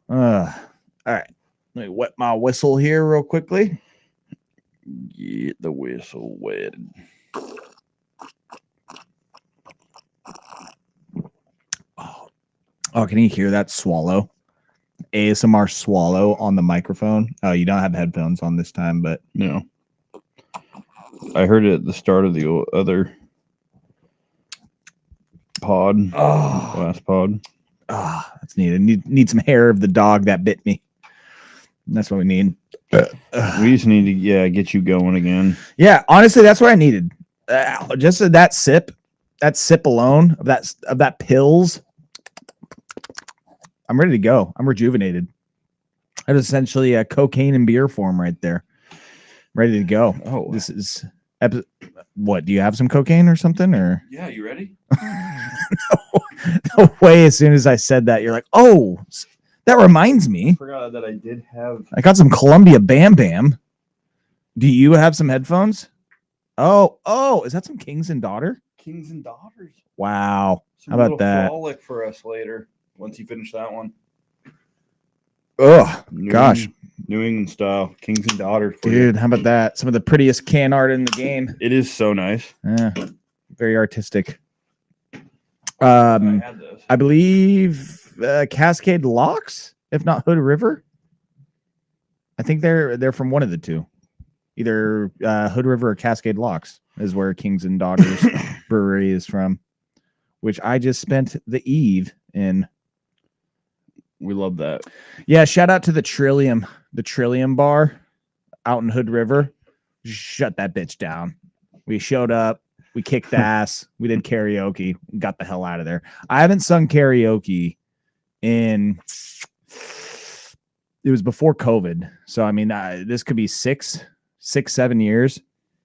All right. Let me wet my whistle here real quickly. Get the whistle wet. Oh, can you hear that swallow? ASMR swallow on the microphone. Oh, you don't have headphones on this time, but No. I heard it at the start of the other pod. Last pod. That's needed. Need some hair of the dog that bit me. That's what we need. We just need to get you going again. Yeah, honestly, that's what I needed. Just that sip alone of that pills. I'm ready to go. I'm rejuvenated. That's essentially a cocaine and beer form right there. Ready to go. Oh, this is what? Do you have some cocaine or something? Or yeah, you ready? no way. As soon as I said that, you're like, oh, that reminds me. I forgot that I did have. I got some Columbia Bam Bam. Do you have some headphones? Oh, is that some Kings and Daughter? Kings and Daughters. Wow. Some How about that? Frolic for us later once you finish that one. Oh, gosh. New England style. Kings and Daughters. Dude, how about that? Some of the prettiest can art in the game. It is so nice. Yeah, very artistic. I believe Cascade Locks, if not Hood River. I think they're from one of the two. Either Hood River or Cascade Locks is where Kings and Daughters Brewery is from, which I just spent the eve in. We love that. Yeah, shout out to the Trillium bar out in Hood River. Shut that bitch down. We showed up, we kicked ass, we did karaoke, got the hell out of there. I haven't sung karaoke it was before COVID. So, I mean, this could be 7 years.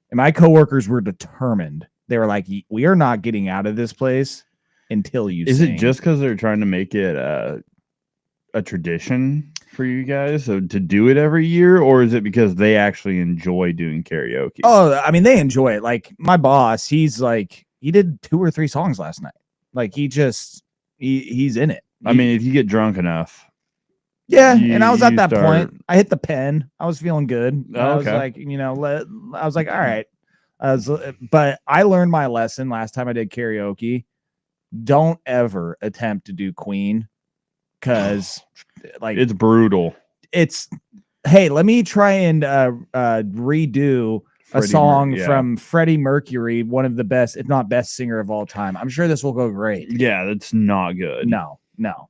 And my coworkers were determined. They were like, we are not getting out of this place until you Is sing. it just because they're trying to make it a tradition for you guys to do it every year, or is it because they actually enjoy doing karaoke? Oh, I mean, they enjoy it. Like my boss, he's like, he did 2 or 3 songs last night. Like he's in it. I mean, if you get drunk enough. Yeah, and I was at that point. I hit the pen. I was feeling good. Oh, I was like, I was like, all right. But I learned my lesson last time I did karaoke. Don't ever attempt to do Queen. Because like it's brutal. Hey, let me try and redo a song from Freddie Mercury, one of the best, if not best singer of all time. I'm sure this will go great. Yeah, that's not good. No.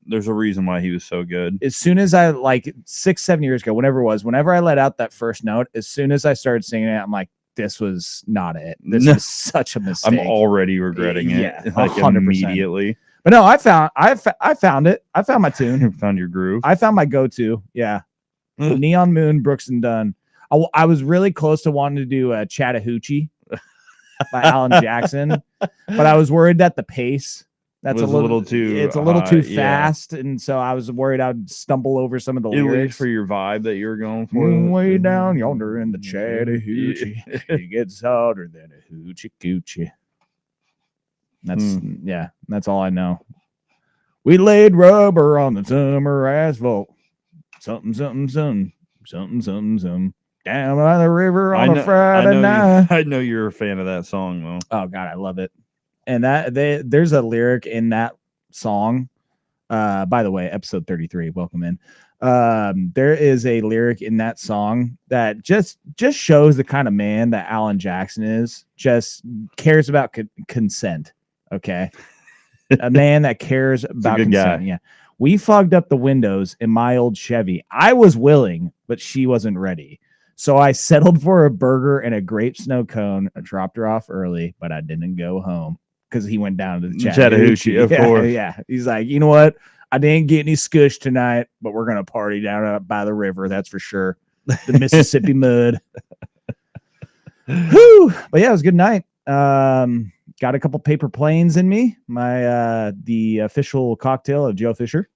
There's a reason why he was so good. As soon as I 6-7 years ago, whenever I let out that first note, as soon as I started singing it, I'm like, this was not it. This is such a mistake. I'm already regretting it. Yeah, 100%. Immediately. But no, I found it. I found my tune. You found your groove. I found my go-to. Yeah. Neon Moon, Brooks and Dunn. I was really close to wanting to do Chattahoochee by Alan Jackson, but I was worried that the pace it's a little too fast, and so I was worried I'd stumble over some of the lyrics for your vibe that you were going for. Way down yonder in the Chattahoochee, it gets hotter than a hoochie coochie. That's all I know. We laid rubber on the summer asphalt. Something, something, something, something, something, something. Down by the river on a Friday night. I know you're a fan of that song, though. Oh God, I love it. And there's a lyric in that song. By the way, episode 33. Welcome in. There is a lyric in that song that just shows the kind of man that Alan Jackson is. Just cares about consent. Okay. A man that cares about consent. Guy. Yeah. We fogged up the windows in my old Chevy. I was willing, but she wasn't ready. So I settled for a burger and a grape snow cone. I dropped her off early, but I didn't go home because he went down to the Chattahoochee. Of course. Yeah. He's like, you know what? I didn't get any skush tonight, but we're going to party down by the river. That's for sure. The Mississippi mud. Whew. But yeah, it was a good night. Got a couple paper planes in me, the official cocktail of Joe Fisher,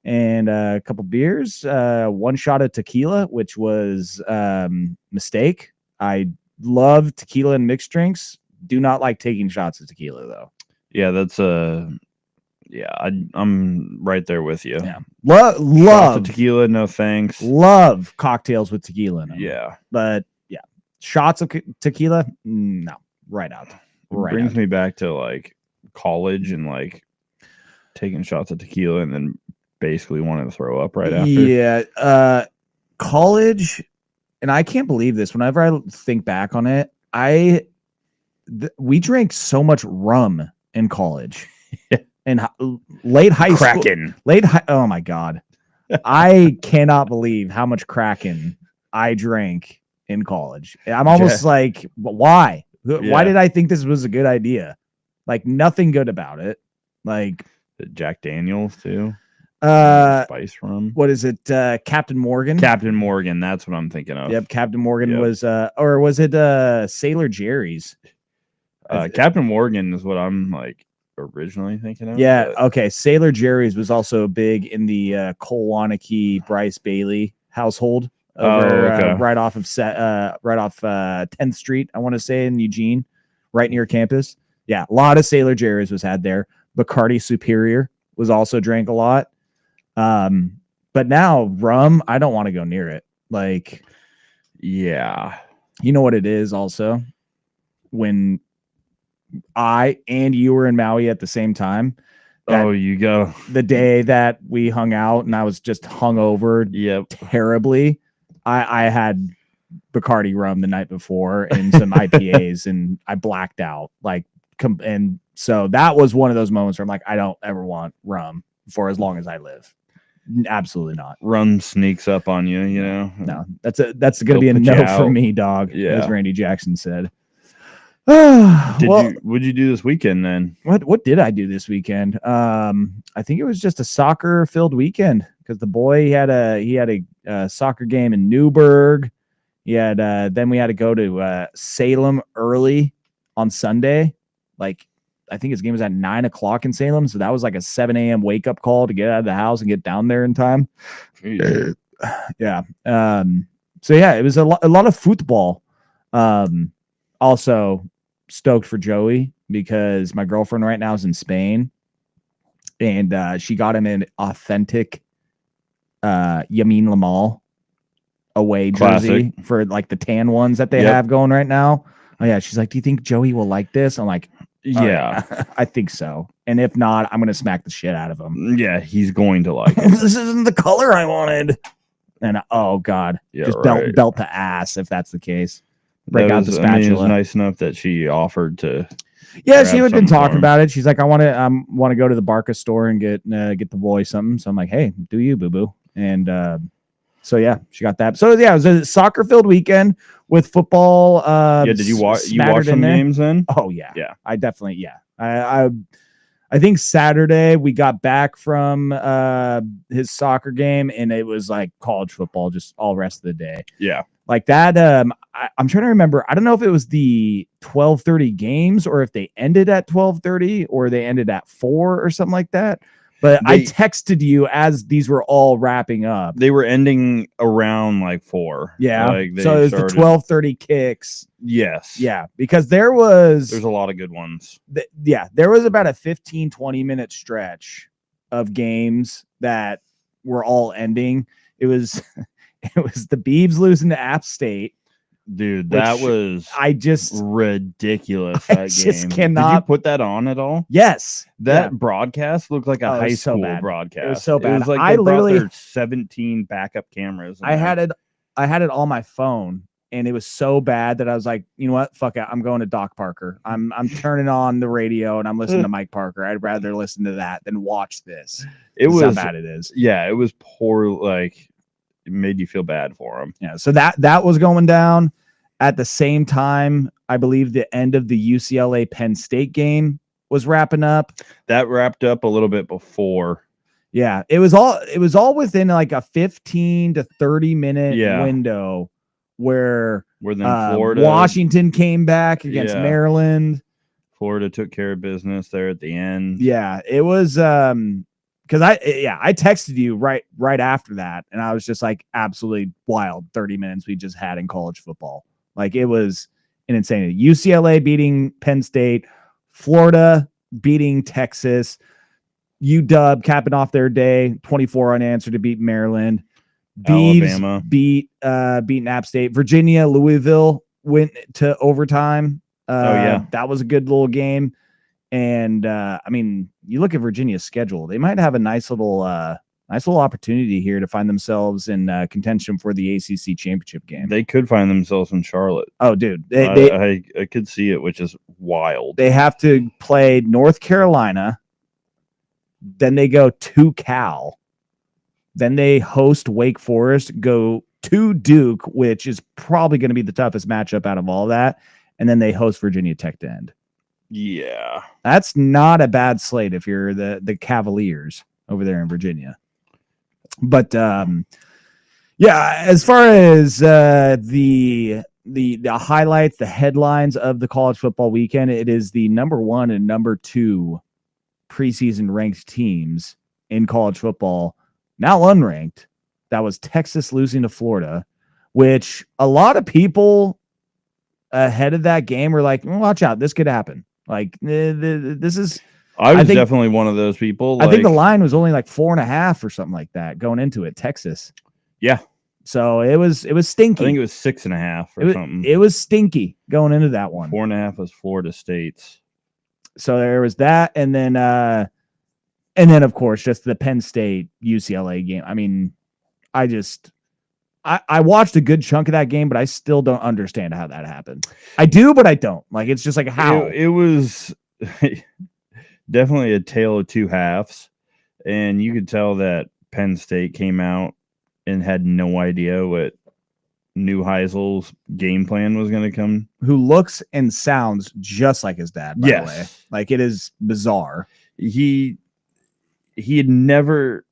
and a couple beers, 1 shot of tequila, which was mistake. I love tequila and mixed drinks. Do not like taking shots of tequila though. Yeah, that's Yeah, I'm right there with you. Yeah. Shots Love of tequila, no thanks. Love cocktails with tequila in them. Yeah. But yeah, shots of tequila, no, right out. It brings me back to like college and like taking shots of tequila and then basically wanting to throw up right after. Yeah. College, and I can't believe this. Whenever I think back on it, we drank so much rum in college. And late high Kraken. school. Oh my God. I cannot believe how much Kraken I drank in college. I'm almost like, why? Why did I think this was a good idea? Like nothing good about it. Like Jack Daniels too. Spice rum. What is it? Captain Morgan. Captain Morgan. That's what I'm thinking of. Yep. Captain Morgan was, or was it Sailor Jerry's? Captain Morgan is what I'm like originally thinking of. Yeah. Okay. Sailor Jerry's was also big in the Cole Wanakee, Bryce Bailey household over right off 10th Street. I want to say in Eugene, right near campus. Yeah, a lot of Sailor Jerry's was had there. Bacardi Superior was also drank a lot. But now rum, I don't want to go near it. Like, yeah, you know what it is. Also, when I and you were in Maui at the same time. You go. The day that we hung out and I was just hungover terribly. I had Bacardi rum the night before and some IPAs and I blacked out. And so that was one of those moments where I'm like, I don't ever want rum for as long as I live. Absolutely not. Rum sneaks up on you, you know? No, that's going to be a no for me, dog. Yeah. As Randy Jackson said. What'd you do this weekend then? What did I do this weekend? I think it was just a soccer filled weekend because the boy he had a soccer game in Newburgh. Then we had to go to Salem early on Sunday. Like I think his game was at 9:00 in Salem, so that was like a 7 a.m. wake up call to get out of the house and get down there in time. Yeah. So yeah, it was a lot of football. Also stoked for Joey because my girlfriend right now is in Spain and she got him an authentic Yamin Lamal away jersey for like the tan ones that they have going right now. Oh yeah. She's like, do you think Joey will like this? I'm like, yeah, I think so. And if not, I'm going to smack the shit out of him. Yeah. He's going to like it. This isn't the color I wanted. And oh God, just belt to ass. If that's the case. Break out the spatula. I mean, it was nice enough that she offered to. Yeah, she had been talking about it. She's like, I want to go to the Barca store and get the boy something. So I'm like, hey, do you, boo boo? And so yeah, she got that. So yeah, it was a soccer filled weekend with football. Did you watch? You watch some games then? Oh yeah, I definitely I think Saturday we got back from his soccer game and it was like college football just all rest of the day. Yeah. Like that, I'm trying to remember. I don't know if it was the 12:30 games or if they ended at 12:30 or they ended at 4 or something like that. But I texted you as these were all wrapping up. They were ending around like 4. Yeah. So it was the 12:30 kicks. Yes. Yeah. Because there's a lot of good ones. There was about a 15-20 minute stretch of games that were all ending. It was the Beavs losing to App State. Dude, that was ridiculous. I just cannot. Did you put that on at all? Yes. That broadcast looked like a high school broadcast. It was so bad. It was like I literally brought their 17 backup cameras. I had it on my phone, and it was so bad that I was like, you know what? Fuck it. I'm going to Doc Parker. I'm turning on the radio and I'm listening to Mike Parker. I'd rather listen to that than watch this. It was how bad it is. Yeah, it was poor. Like, it made you feel bad for him. Yeah. So that was going down at the same time. I believe the end of the UCLA Penn State game was wrapping up. That wrapped up a little bit before. Yeah. It was all within like a 15 to 30 minute window where then Florida, Washington came back against Maryland. Florida took care of business there at the end. Yeah. It was, because I texted you right after that, and I was just like absolutely wild 30 minutes we just had in college football. Like it was an insanity. UCLA beating Penn State, Florida beating Texas, UW capping off their day, 24 unanswered to beat Maryland. Alabama beating App State. Virginia, Louisville went to overtime. That was a good little game. And I mean, you look at Virginia's schedule; they might have a nice little opportunity here to find themselves in contention for the ACC championship game. They could find themselves in Charlotte. Oh, dude, I could see it, which is wild. They have to play North Carolina, then they go to Cal, then they host Wake Forest, go to Duke, which is probably going to be the toughest matchup out of all that, and then they host Virginia Tech to end. Yeah, that's not a bad slate if you're the Cavaliers over there in Virginia. But as far as the highlights, the headlines of the college football weekend, it is the number 1 and number 2 preseason ranked teams in college football, now unranked. That was Texas losing to Florida, which a lot of people ahead of that game were like, watch out, this could happen. Like this is. I was definitely one of those people. I think the line was only like 4.5 or something like that going into it. Texas. Yeah. So it was stinky. I think it was 6.5 or something. It was stinky going into that one. 4.5 was Florida State's. So there was that, and then of course just the Penn State UCLA game. I mean, I watched a good chunk of that game, but I still don't understand how that happened. I do, but I don't. Like, it's just like how it was definitely a tale of two halves, and you could tell that Penn State came out and had no idea what Neuheisel's game plan was going to come. Who looks and sounds just like his dad, by the way. Like, it is bizarre. He had never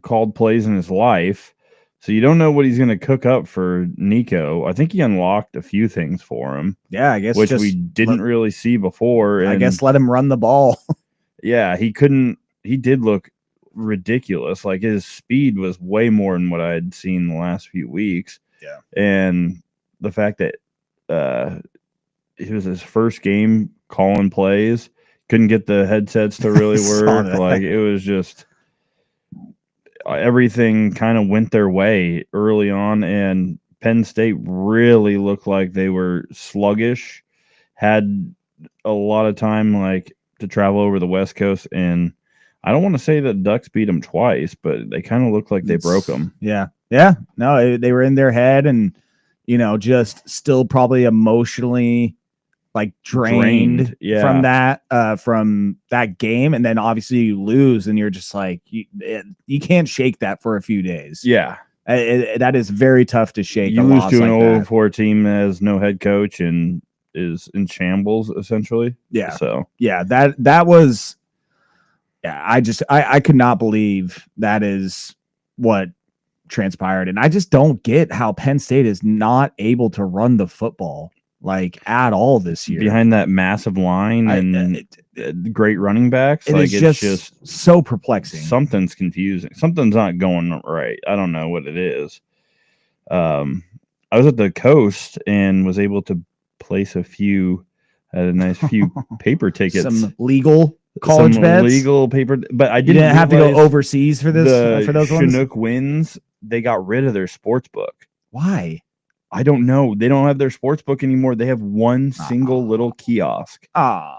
called plays in his life. So you don't know what he's going to cook up for Nico. I think he unlocked a few things for him. Yeah, I guess. Which we didn't really see before. I guess let him run the ball. Yeah, he did look ridiculous. Like, his speed was way more than what I had seen the last few weeks. Yeah. And the fact that it was his first game calling plays, couldn't get the headsets to really work. Like, it was just... everything kind of went their way early on, and Penn State really looked like they were sluggish, had a lot of time to travel over the West Coast, and I don't want to say that Ducks beat them twice, but they kind of looked like they broke them. Yeah. No, they were in their head, and just still probably emotionally drained from that game, and then obviously you lose, and you're just like you can't shake that for a few days. Yeah, that is very tough to shake. You lose to an 0-4 team that has no head coach and is in shambles essentially. Yeah. So that was. Yeah, I could not believe that is what transpired, and I just don't get how Penn State is not able to run the football at all this year behind that massive line and great running backs. It's just so perplexing. Something's confusing. Something's not going right. I don't know what it is. I was at the Coast and was able to place a nice few paper tickets. Some legal college bets. Legal paper, but I didn't have to go overseas for this. For those Chinook wins, they got rid of their sports book. Why? I don't know. They don't have their sports book anymore. They have one single little kiosk. Oh,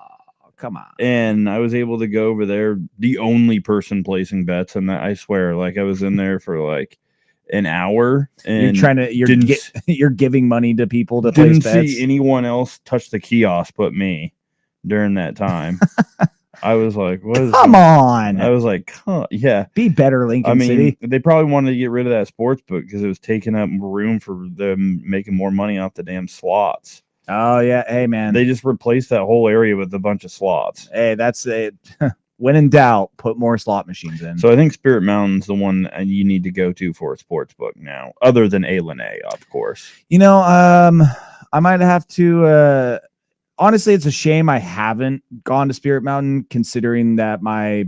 come on. And I was able to go over there, the only person placing bets. And I swear, I was in there for an hour. And you're giving money to people to place bets. Didn't see anyone else touch the kiosk but me during that time. I was like, what is Come on. I was like, yeah. Be better, Lincoln City. They probably wanted to get rid of that sports book because it was taking up room for them making more money off the damn slots. Oh, yeah. Hey, man. They just replaced that whole area with a bunch of slots. Hey, that's it. When in doubt, put more slot machines in. So I think Spirit Mountain's the one you need to go to for a sports book now, other than A-Lene, of course. I might have to... honestly, it's a shame I haven't gone to Spirit Mountain, considering that my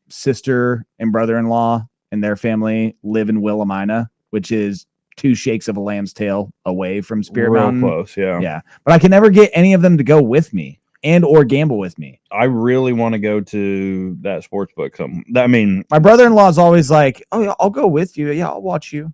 sister and brother-in-law and their family live in Willamina, which is 2 shakes of a lamb's tail away from Spirit Mountain. Real close, yeah. Yeah, but I can never get any of them to go with me. and or gamble with me. I really want to go to that sports book. I mean, my brother-in-law is always like, "Oh yeah, I'll go with you. Yeah, I'll watch you.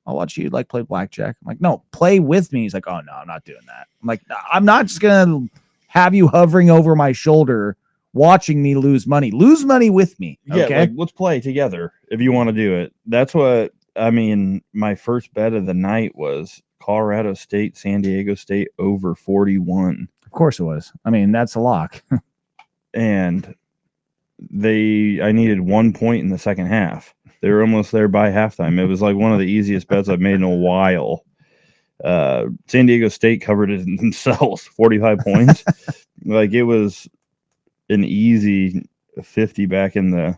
I'll watch you like play blackjack." I'm like, "No, play with me." He's like, "Oh no, I'm not doing that." I'm like, "I'm not just gonna have you hovering over my shoulder, watching me lose money. Lose money with me." Okay, yeah, like, let's play together if you want to do it. That's what I mean. My first bet of the night was Colorado State, San Diego State over 41. Of course it was. I mean, that's a lock. And I needed 1 point in the second half. They were almost there by halftime. It was like one of the easiest bets I've made in a while. San Diego State covered it themselves, 45 points. Like, it was an easy 50 back in the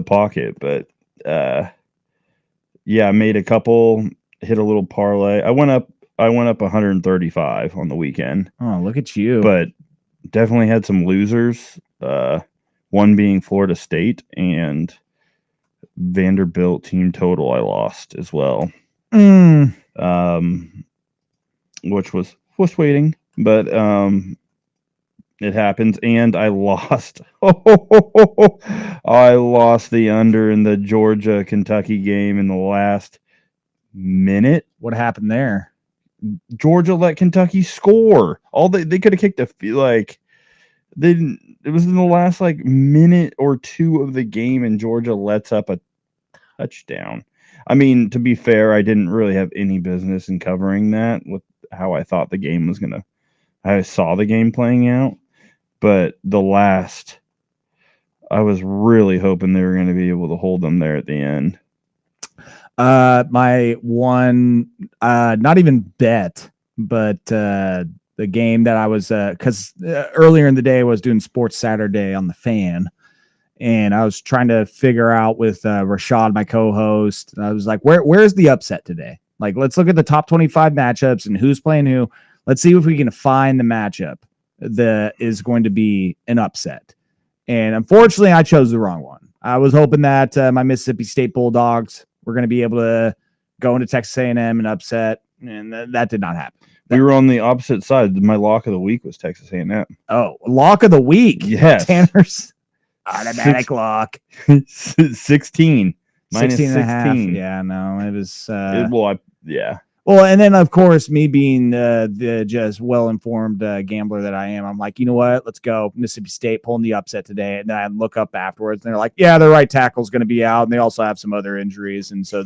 pocket. But yeah, I made a couple, hit a little parlay. I went up 135 on the weekend. Oh, look at you. But definitely had some losers. One being Florida State, and Vanderbilt team total I lost as well. Which was waiting, but it happens. And I lost. I lost the under in the Georgia-Kentucky game in the last minute. What happened there? Georgia let Kentucky score. They could have kicked it was in the last like minute or two of the game, and Georgia lets up a touchdown. I mean, to be fair, I didn't really have any business in covering that with how I thought the game was gonna. I saw the game playing out, but I was really hoping they were going to be able to hold them there at the end. My one, not even bet, but the game that I was, because earlier in the day I was doing Sports Saturday on the Fan, and I was trying to figure out with Rashad, my co-host. I was like, where's the upset today? Like, let's look at the top 25 matchups and who's playing who. Let's see if we can find the matchup that is going to be an upset. And unfortunately, I chose the wrong one. I was hoping that my Mississippi State Bulldogs were going to be able to go into Texas A&M and upset, and that did not happen. We were on the opposite side. My lock of the week was Texas A&M. Oh, lock of the week. Yes. Tanner's automatic lock. 16. Minus 16 and a half. 16. Yeah, no, it was. Yeah. Well, and then, of course, me being the just well-informed gambler that I am, I'm like, you know what? Let's go. Mississippi State pulling the upset today. And then I look up afterwards, and they're like, yeah, their right tackle's going to be out, and they also have some other injuries. And so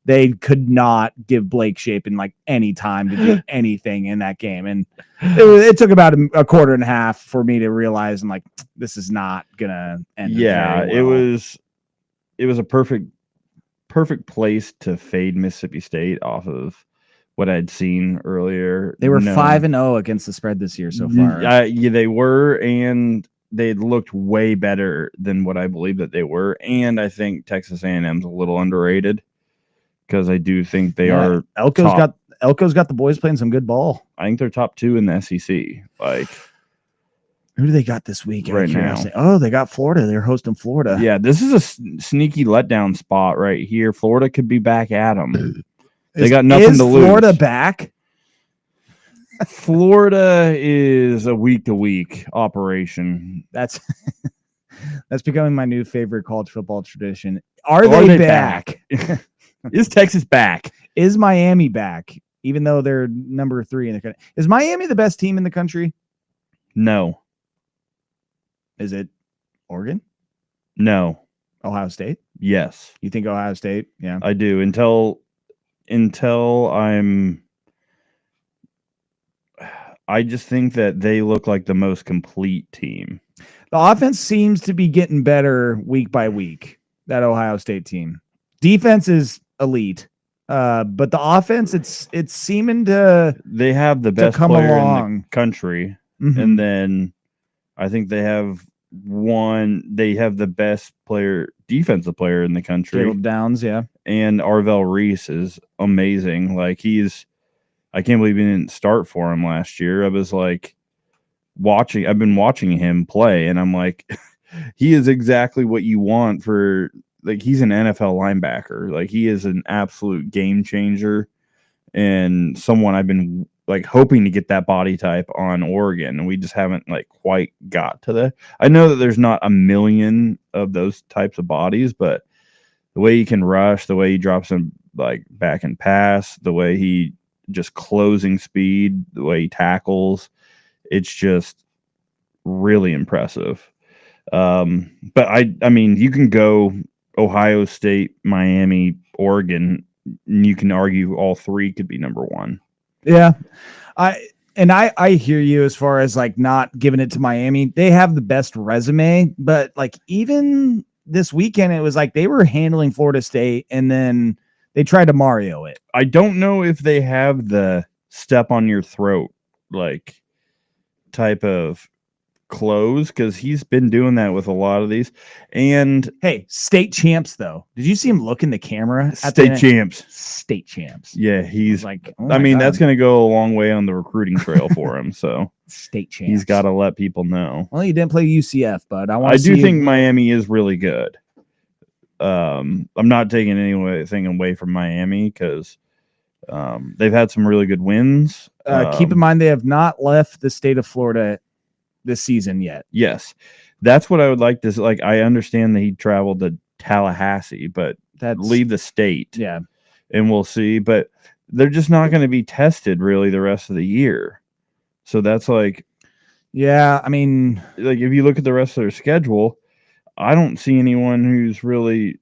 they could not give Blake Shapen like any time to do anything in that game. And it took about a quarter and a half for me to realize, I'm like, this is not going to end. Yeah, very well. It was a perfect place to fade Mississippi State off of what I'd seen earlier. They were 5-0 against the spread this year so far. Yeah, they were, and they looked way better than what I believe that they were. And I think Texas A&M's a little underrated because I do think they are. Elko's got the boys playing some good ball. I think they're top 2 in the SEC. Like, who do they got this week? Right now. Oh, they got Florida. They're hosting Florida. Yeah, this is a sneaky letdown spot right here. Florida could be back at them. They got nothing to lose. Florida back? Florida is a week-to-week operation. That's becoming my new favorite college football tradition. Are they back? Is Texas back? Is Miami back? Even though they're number 3 in the country. Is Miami the best team in the country? No. Is it Oregon? No. Ohio State? Yes. You think Ohio State? Yeah. I do. I just think that they look like the most complete team. The offense seems to be getting better week by week, that Ohio State team. Defense is elite. But the offense, it's seeming to they have the best player in the country. Mm-hmm. And then I think they have the best defensive player in the country. Caleb Downs, yeah. And Arvell Reese is amazing. Like, I can't believe he didn't start for him last year. I was like I've been watching him play, and I'm like, he is exactly what you want for, like, he's an NFL linebacker. Like, he is an absolute game changer and someone I've been like hoping to get that body type on Oregon, and we just haven't like quite got to that. I know that there's not a million of those types of bodies, but the way he can rush, the way he drops him like back and pass, the way he just closing speed, the way he tackles, it's just really impressive. But I mean, you can go Ohio State, Miami, Oregon, and you can argue all three could be number one. Yeah. I hear you as far as like not giving it to Miami. They have the best resume, but like even this weekend, it was like they were handling Florida State and then they tried to Mario it. I don't know if they have the step on your throat like type of close, because he's been doing that with a lot of these. And hey, state champs though. Did you see him look in the camera? State champs. State champs. Yeah, he's like, I mean, that's going to go a long way on the recruiting trail for him. So state champs. He's got to let people know. Well, you didn't play UCF, but I do think Miami is really good. I'm not taking anything away from Miami because they've had some really good wins. Keep in mind they have not left the state of Florida this season yet. Yes, that's what I would like to like. I understand that he traveled to Tallahassee, but leave the state. Yeah, and we'll see. But they're just not going to be tested really the rest of the year. So that's like, yeah. I mean, like if you look at the rest of their schedule, I don't see anyone who's really.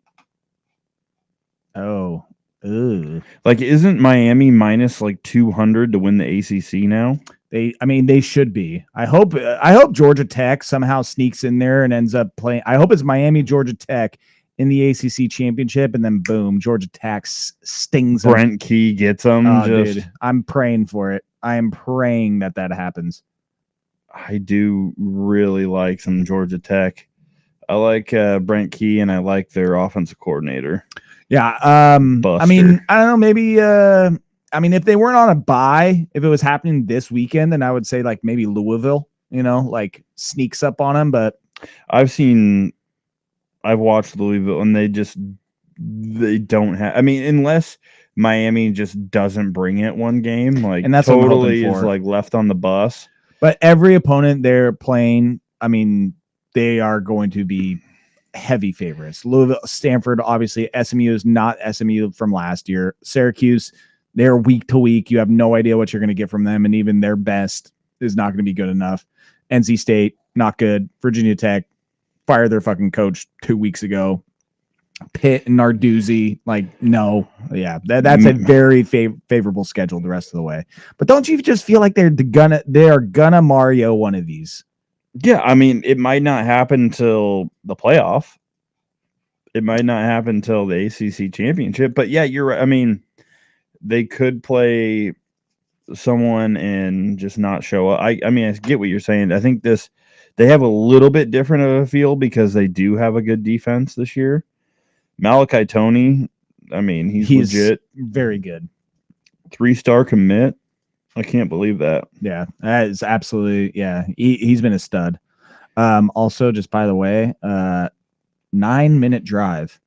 Oh, like isn't Miami minus like 200 to win the ACC now? They should be. I hope Georgia Tech somehow sneaks in there and ends up playing. I hope it's Miami, Georgia Tech in the ACC championship, and then boom, Georgia Tech stings them. Brent Key gets them. Dude, I'm praying for it. I am praying that happens. I do really like some Georgia Tech. I like Brent Key, and I like their offensive coordinator. Yeah. I mean, I don't know. Maybe. I mean, if they weren't on a bye, if it was happening this weekend, then I would say like maybe Louisville, like sneaks up on them. But I've watched Louisville and they don't have, I mean, unless Miami just doesn't bring it one game, like, and that's totally is like left on the bus. But every opponent they're playing, I mean, they are going to be heavy favorites. Louisville, Stanford, obviously. SMU is not SMU from last year. Syracuse, they're week to week. You have no idea what you're going to get from them, and even their best is not going to be good enough. NC State, not good. Virginia Tech, fired their fucking coach 2 weeks ago. Pitt and Narduzzi, like, no. Yeah, that's a very favorable schedule the rest of the way. But don't you just feel like they are gonna Mario one of these? Yeah, I mean, it might not happen till the playoff. It might not happen till the ACC championship. But yeah, you're right. I mean, they could play someone and just not show up. I mean, I get what you're saying. I think they have a little bit different of a feel because they do have a good defense this year. Malachi Toney, I mean, he's legit. Very good. 3-star commit. I can't believe that. Yeah, that is absolutely, yeah. He's been a stud. Also, just by the way, 9-minute drive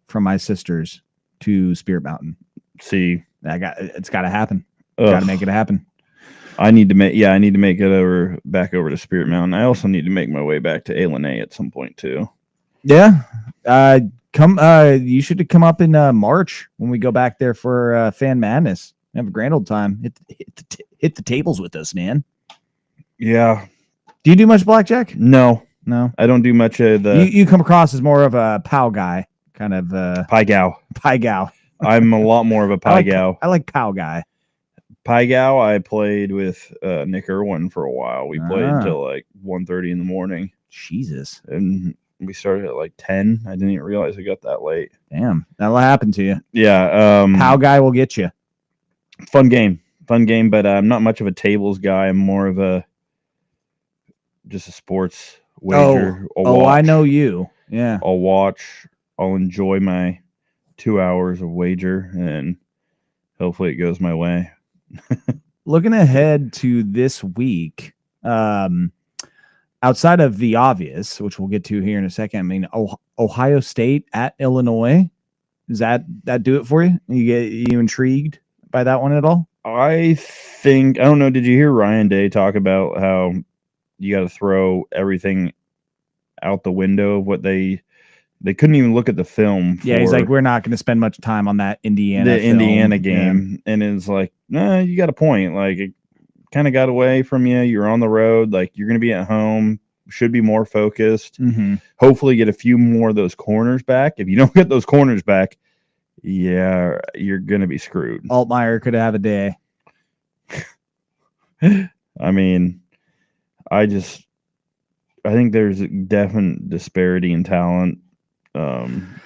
from my sister's to Spirit Mountain. See, it's got to happen. Got to make it happen. I need to make it back over to Spirit Mountain. I also need to make my way back to A at some point too. Yeah. You should come up in March when we go back there for Fan Madness. Have a grand old time. Hit the tables with us, man. Yeah. Do you do much blackjack? No. I don't do much of the. You come across as more of a pow guy, kind of pie gal. I'm a lot more of a pie gal. I like pow guy. Pie gal. I played with Nick Irwin for a while. We played until like 1:30 in the morning. Jesus. And we started at like 10. I didn't even realize it got that late. Damn, that'll happen to you. Yeah. Pow guy will get you. Fun game, but I'm not much of a tables guy. I'm more of just a sports wager. I know you. Yeah. I'll watch. I'll enjoy my 2 hours of wager, and hopefully it goes my way. Looking ahead to this week, outside of the obvious, which we'll get to here in a second, I mean, Ohio State at Illinois. Does that do it for you? You intrigued by that one at all? I think, I don't know, did you hear Ryan Day talk about how you got to throw everything out the window of what they couldn't even look at the film for Yeah, he's like, we're not going to spend much time on that Indiana the film. Indiana game. And it's like, nah, you got a point. Like, it kind of got away from you. You're on the road. Like, you're going to be at home. Should be more focused. Mm-hmm. Hopefully get a few more of those corners back. If you don't get those corners back, yeah, you're going to be screwed. Altmaier could have a day. I mean, I think there's a definite disparity in talent and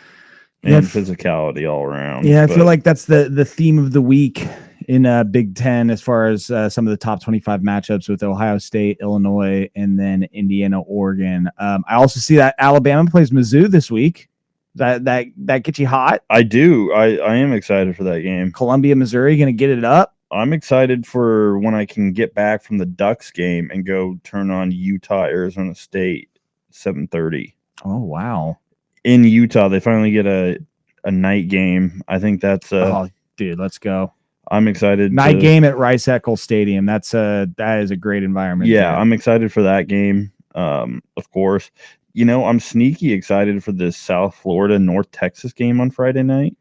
physicality all around. Yeah, I feel like that's the theme of the week in Big Ten as far as some of the top 25 matchups with Ohio State, Illinois, and then Indiana, Oregon. I also see that Alabama plays Mizzou this week. That gets you hot. I do. I am excited for that game. Columbia, Missouri, going to get it up. I'm excited for when I can get back from the Ducks game and go turn on Utah, Arizona State, 7:30. Oh, wow. In Utah, they finally get a night game. I think that's dude, let's go. I'm excited. Night game at Rice-Eccles Stadium. That is a great environment. Yeah, there. I'm excited for that game. Of course. You know, I'm sneaky excited for this South Florida, North Texas game on Friday night.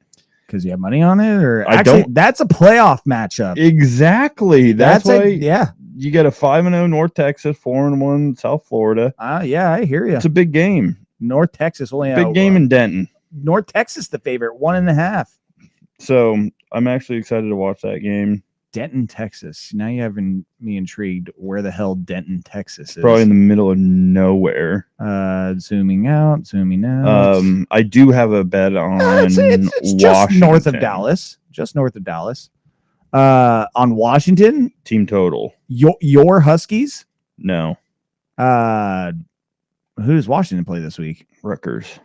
Because you have money on it? Or I don't. That's a playoff matchup. Exactly. That's why you got a 5-0 North Texas, 4-1 South Florida. Yeah, I hear you. It's a big game. North Texas. Big game in Denton. North Texas, the favorite, 1.5. So I'm actually excited to watch that game. Denton, Texas. Now you have me intrigued where the hell Denton, Texas is. Probably in the middle of nowhere. Zooming out. I do have a bet on it's just north of Dallas. Just north of Dallas. On Washington. Team total. Your Huskies? No. Who does Washington play this week? Rutgers.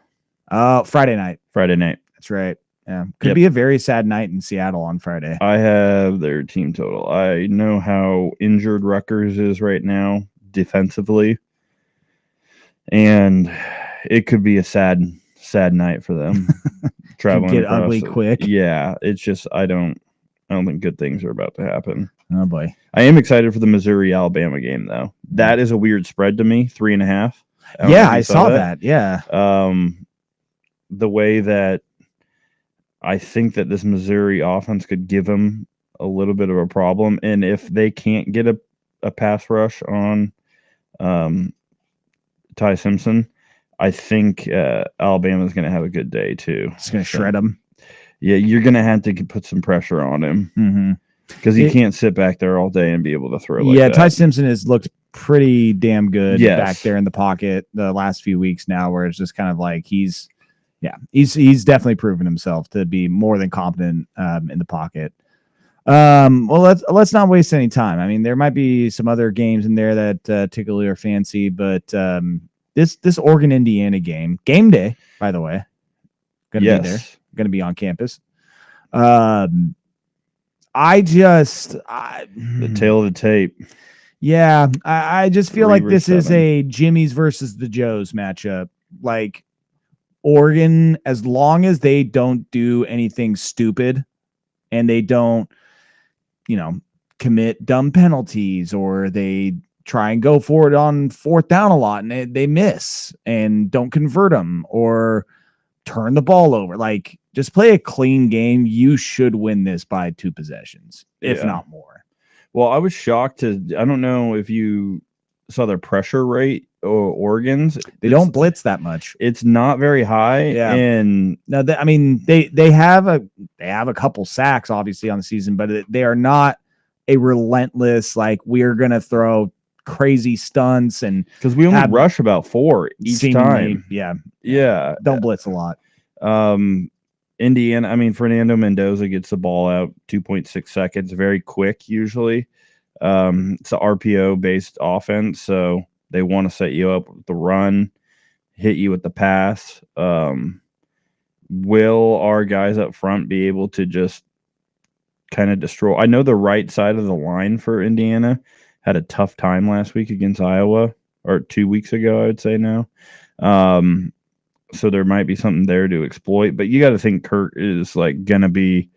Friday night. That's right. Yeah. Could be a very sad night in Seattle on Friday. I have their team total. I know how injured Rutgers is right now defensively. And it could be a sad night for them. Traveling get ugly quick. Yeah. It's just I don't think good things are about to happen. Oh boy. I am excited for the Missouri-Alabama game though. That is a weird spread to me, 3.5. Yeah, I saw that. Yeah. The way that I think that this Missouri offense could give them a little bit of a problem. And if they can't get a pass rush on Ty Simpson, I think Alabama's going to have a good day too. It's going to shred him. Yeah, you're going to have to put some pressure on him because he can't sit back there all day and be able to throw like that. Ty Simpson has looked pretty damn good back there in the pocket the last few weeks now, where it's just kind of like he's definitely proven himself to be more than competent in the pocket. Well, let's not waste any time. I mean, there might be some other games in there that tickle your fancy, but this Oregon Indiana game day, by the way, gonna be there, gonna be on campus. The tail of the tape. Yeah, I just feel like this is a Jimmy's versus the Joes matchup. Like Oregon, as long as they don't do anything stupid and they don't, commit dumb penalties, or they try and go for it on 4th down a lot and they miss and don't convert them or turn the ball over. Like, just play a clean game. You should win this by 2 possessions, if not more. Well, I was shocked I don't know if you saw their pressure rate or Oregon's. They don't blitz that much. It's not very high. Yeah. And no, they have a couple sacks obviously on the season, but they are not a relentless, like, we're going to throw crazy stunts, and because we only rush about 4 each time. Yeah. Don't blitz a lot. Indiana, Fernando Mendoza gets the ball out 2.6 seconds, very quick usually. It's an RPO based offense, so they want to set you up with the run, hit you with the pass. Will our guys up front be able to just kind of destroy? I know the right side of the line for Indiana had a tough time last week against Iowa, or 2 weeks ago, I would say now. So there might be something there to exploit, but you got to think Kurt is like going to be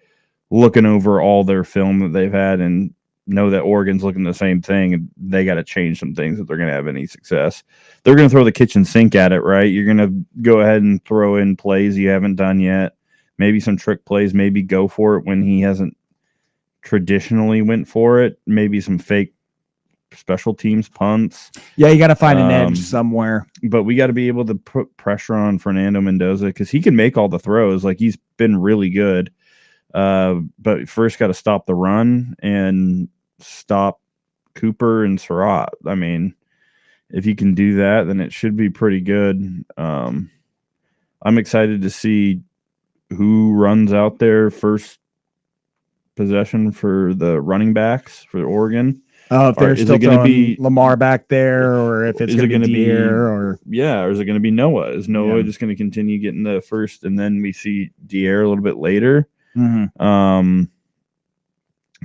looking over all their film that they've had and know that Oregon's looking the same thing, and they got to change some things if they're going to have any success. They're going to throw the kitchen sink at it, right? You're going to go ahead and throw in plays you haven't done yet, maybe some trick plays, maybe go for it when he hasn't traditionally went for it, maybe some fake special teams punts. Yeah, you got to find an edge somewhere. But we got to be able to put pressure on Fernando Mendoza because he can make all the throws. Like, he's been really good. But first got to stop the run and stop Cooper and Surratt. I mean, if you can do that, then it should be pretty good. I'm excited to see who runs out there first possession for the running backs for Oregon. Oh, if they're still going to be Lamar back there, or if it's going to be Dier, or is it going to be Noah? Is Noah just going to continue getting the first, and then we see Dier a little bit later? Mm-hmm.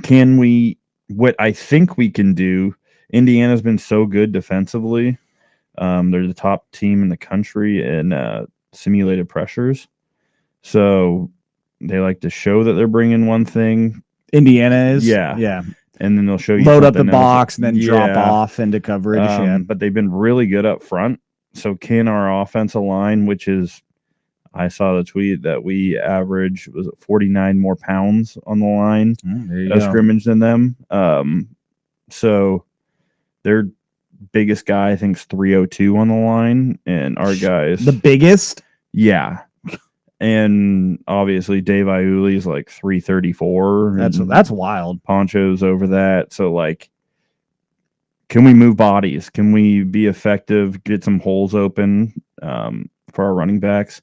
Can we? What I think we can do. Indiana's been so good defensively. They're the top team in the country in simulated pressures. So they like to show that they're bringing one thing. Indiana is, yeah. And then they'll show you load up the box and then drop off into coverage. But they've been really good up front. So can our offensive line, which is, I saw the tweet that we average, was it 49 more pounds on the line of scrimmage than them. So their biggest guy, I think, is 302 on the line, and our guys, the biggest, yeah. And obviously Dave Iuli is like 334. That's wild. Poncho's over that. So, like, can we move bodies? Can we be effective? Get some holes open for our running backs?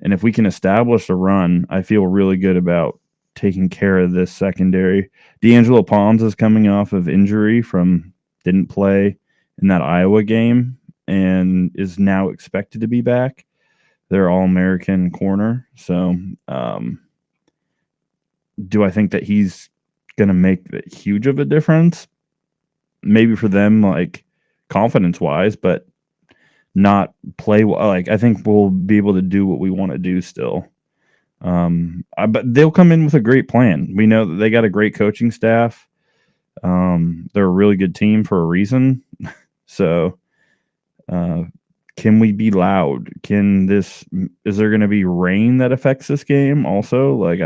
And if we can establish a run, I feel really good about taking care of this secondary. D'Angelo Pons is coming off of injury didn't play in that Iowa game and is now expected to be back. They're All-American corner. So do I think that he's going to make huge of a difference? Maybe for them, like, confidence-wise, but not play well. Like, I think we'll be able to do what we want to do still. But they'll come in with a great plan. We know that they got a great coaching staff. They're a really good team for a reason. So can we be loud? Is there going to be rain that affects this game also? Like,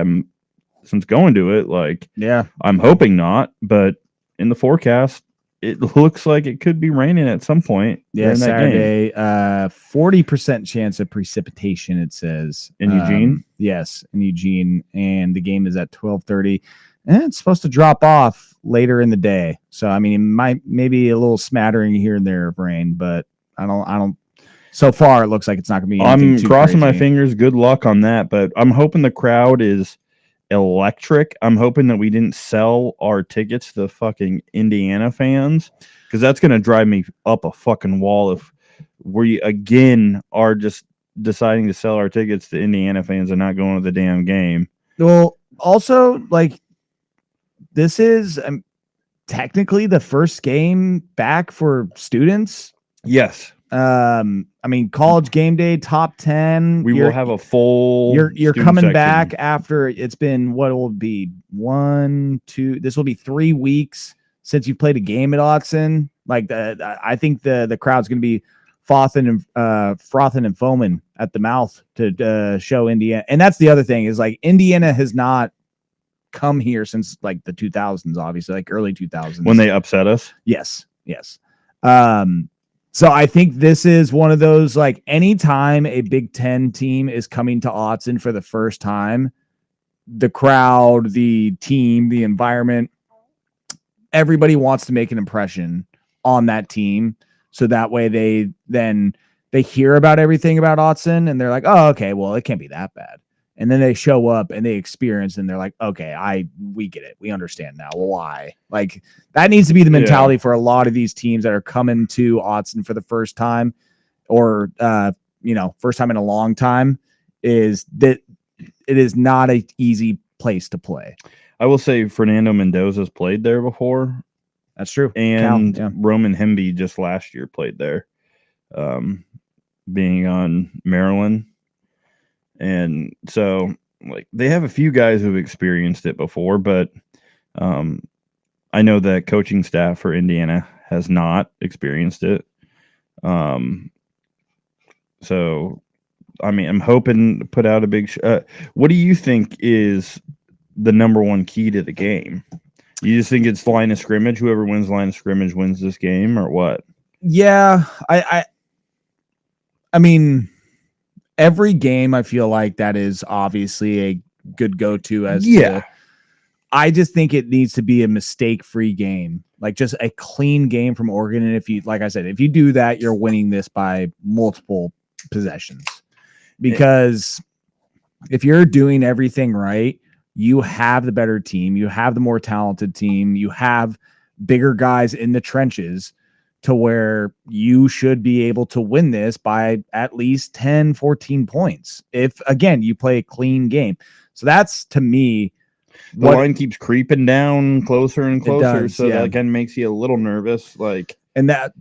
since going to it, like, yeah, I'm hoping not, but in the forecast, it looks like it could be raining at some point. Yeah, Saturday, 40% chance of precipitation, it says. In Eugene? Yes, in Eugene. And the game is at 12:30. And it's supposed to drop off later in the day. So, I mean, it maybe a little smattering here and there of rain, but I don't. So far, it looks like it's not going to be anything I'm too crossing crazy. my fingers. Good luck on that. But I'm hoping the crowd is electric. I'm hoping that we didn't sell our tickets to the fucking Indiana fans, because that's going to drive me up a fucking wall if we again are just deciding to sell our tickets to Indiana fans and not going to the damn game. Well, also, like, this is technically the first game back for students. Yes. I mean, college game day, top 10. We will have a full. You're coming section back after it's been, what will it be, 1, 2. This will be 3 weeks since you've played a game at Autzen. Like, I think the crowd's going to be frothing and foaming at the mouth to show Indiana. And that's the other thing is, like, Indiana has not come here since, like, the 2000s, obviously, like early 2000s when they upset us. Yes. So I think this is one of those, like, anytime a Big Ten team is coming to Autzen for the first time, the crowd, the team, the environment, everybody wants to make an impression on that team. So that way they hear about everything about Autzen and they're like, oh, okay, well, it can't be that bad. And then they show up and they experience and they're like, okay, we get it. We understand now why. Like, that needs to be the mentality for a lot of these teams that are coming to Autzen for the first time or, first time in a long time, is that it is not an easy place to play. I will say Fernando Mendoza's played there before. That's true. And Roman Hemby just last year played there, being on Maryland. And so like they have a few guys who've experienced it before, but I know that coaching staff for Indiana has not experienced it. So, I mean, I'm hoping to put out a big. What do you think is the number one key to the game? You just think it's line of scrimmage? Whoever wins line of scrimmage wins this game, or what? Yeah, I mean, every game I feel like that is obviously a good go-to as to. I just think it needs to be a mistake-free game, like just a clean game from Oregon. And if you, like I said, if you do that, you're winning this by multiple possessions. Because if you're doing everything right, you have the better team, you have the more talented team, you have bigger guys in the trenches to where you should be able to win this by at least 10, 14 points. If, again, you play a clean game. So that's, to me, the line keeps creeping down closer and closer. Does, so that kind of makes you a little nervous.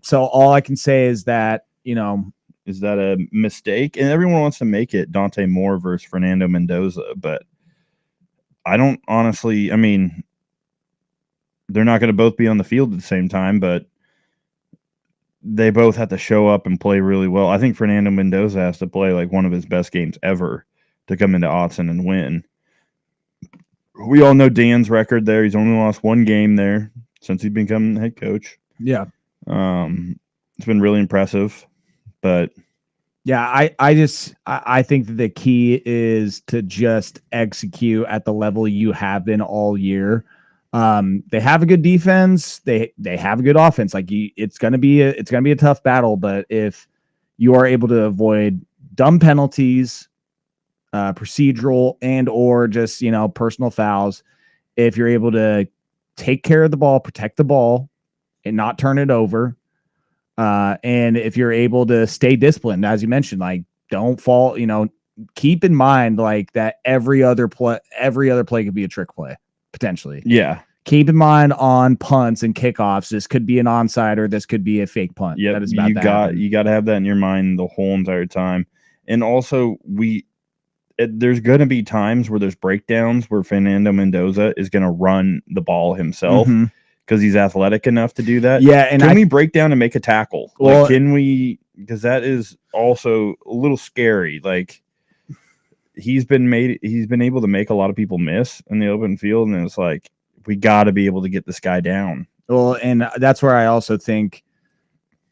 So all I can say is that, is that a mistake? And everyone wants to make it Dante Moore versus Fernando Mendoza, but I don't honestly, I mean, they're not going to both be on the field at the same time, but they both have to show up and play really well. I think Fernando Mendoza has to play like one of his best games ever to come into Autzen and win. We all know Dan's record there. He's only lost one game there since he's become the head coach. Yeah. It's been really impressive, but yeah, I think that the key is to just execute at the level you have been all year. They have a good defense. They have a good offense. Like it's going to be a tough battle, but if you are able to avoid dumb penalties, procedural and or just personal fouls, if you're able to take care of the ball, protect the ball, and not turn it over, and if you're able to stay disciplined, as you mentioned, like don't fall, keep in mind like that every other play could be a trick play potentially. Yeah. Keep in mind on punts and kickoffs, this could be an onside or this could be a fake punt. Yeah, you got to have that in your mind the whole entire time. And also there's going to be times where there's breakdowns where Fernando Mendoza is going to run the ball himself because he's athletic enough to do that. Yeah, and can we break down and make a tackle? Well, like, can we? Because that is also a little scary. Like he's been able to make a lot of people miss in the open field, and it's like we got to be able to get this guy down. Well, and that's where I also think,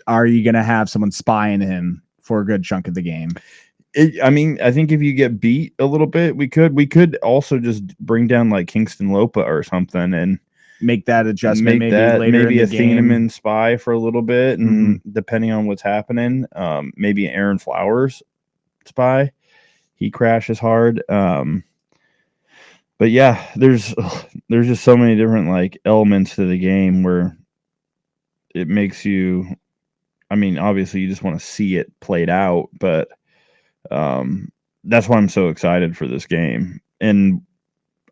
are you going to have someone spying him for a good chunk of the game? I think if you get beat a little bit, we could also just bring down like Kingston Lopa or something and make that adjustment. Maybe a Thieneman spy for a little bit, and depending on what's happening, maybe Aaron Flowers spy. He crashes hard. But yeah, there's just so many different like elements to the game where it makes you. I mean, obviously, you just want to see it played out, but. That's why I'm so excited for this game. And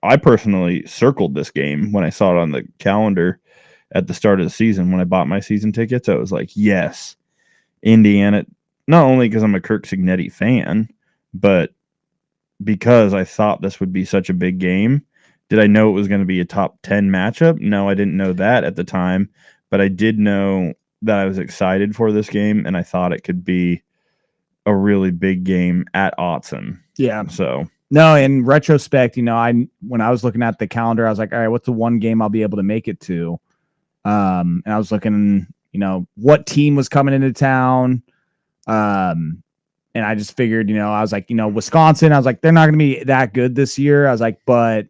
I personally circled this game when I saw it on the calendar at the start of the season. When I bought my season tickets, I was like, yes, Indiana, not only because I'm a Kirk Cignetti fan, but because I thought this would be such a big game. Did I know it was going to be a top 10 matchup? No, I didn't know that at the time, but I did know that I was excited for this game, and I thought it could be a really big game at Autzen. Yeah. So no, in retrospect, when I was looking at the calendar, I was like, all right, what's the one game I'll be able to make it to? And I was looking, what team was coming into town. And I just figured, I was like, Wisconsin, I was like, they're not going to be that good this year. I was like, but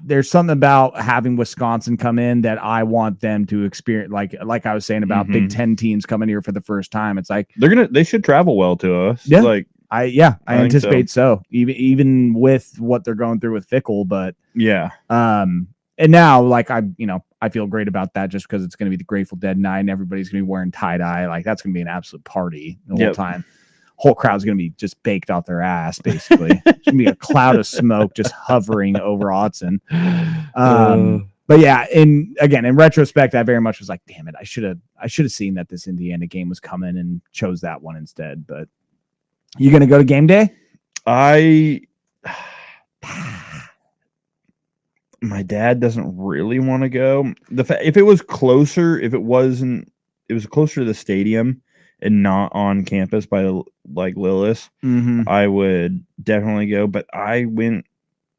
there's something about having Wisconsin come in that I want them to experience. Like I was saying about Big Ten teams coming here for the first time. It's like they should travel well to us. Yeah. I anticipate so. Even with what they're going through with Fickle, but yeah. And now like I feel great about that just because it's going to be the Grateful Dead night and everybody's going to be wearing tie-dye. Like that's going to be an absolute party the whole time. Whole crowd's going to be just baked out their ass, basically. It's going to be a cloud of smoke just hovering over Autzen. But yeah, in retrospect, I very much was like, damn it, I should have seen that this Indiana game was coming and chose that one instead. But you going to go to game day? My dad doesn't really want to go. If it was closer, if it was closer to the stadium and not on campus by like Lillis, I would definitely go. But I went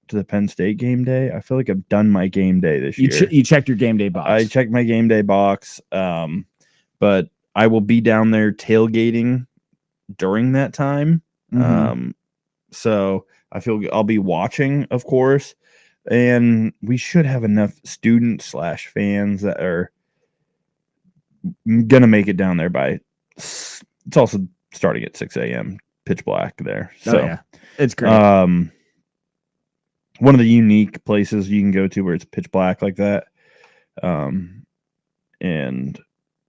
to the Penn State game day. I feel like I've done my game day this year. You checked your game day box. I checked my game day box. But I will be down there tailgating during that time. So I feel I'll be watching, of course. And we should have enough student/fans that are going to make it down there by. It's also starting at 6 a.m. pitch black there. So yeah. It's great. One of the unique places you can go to where it's pitch black like that. And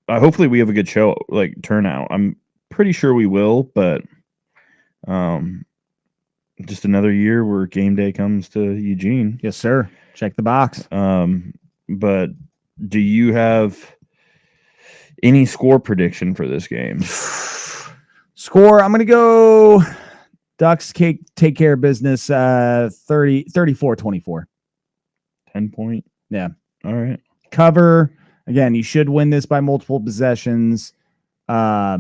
hopefully we have a good show, like turnout. I'm pretty sure we will, but just another year where game day comes to Eugene. Yes, sir. Check the box. But do you have any score prediction for this game? Score, I'm going to go Ducks take care of business 34-24. 10-point? Yeah. All right. Cover. Again, you should win this by multiple possessions. Yeah,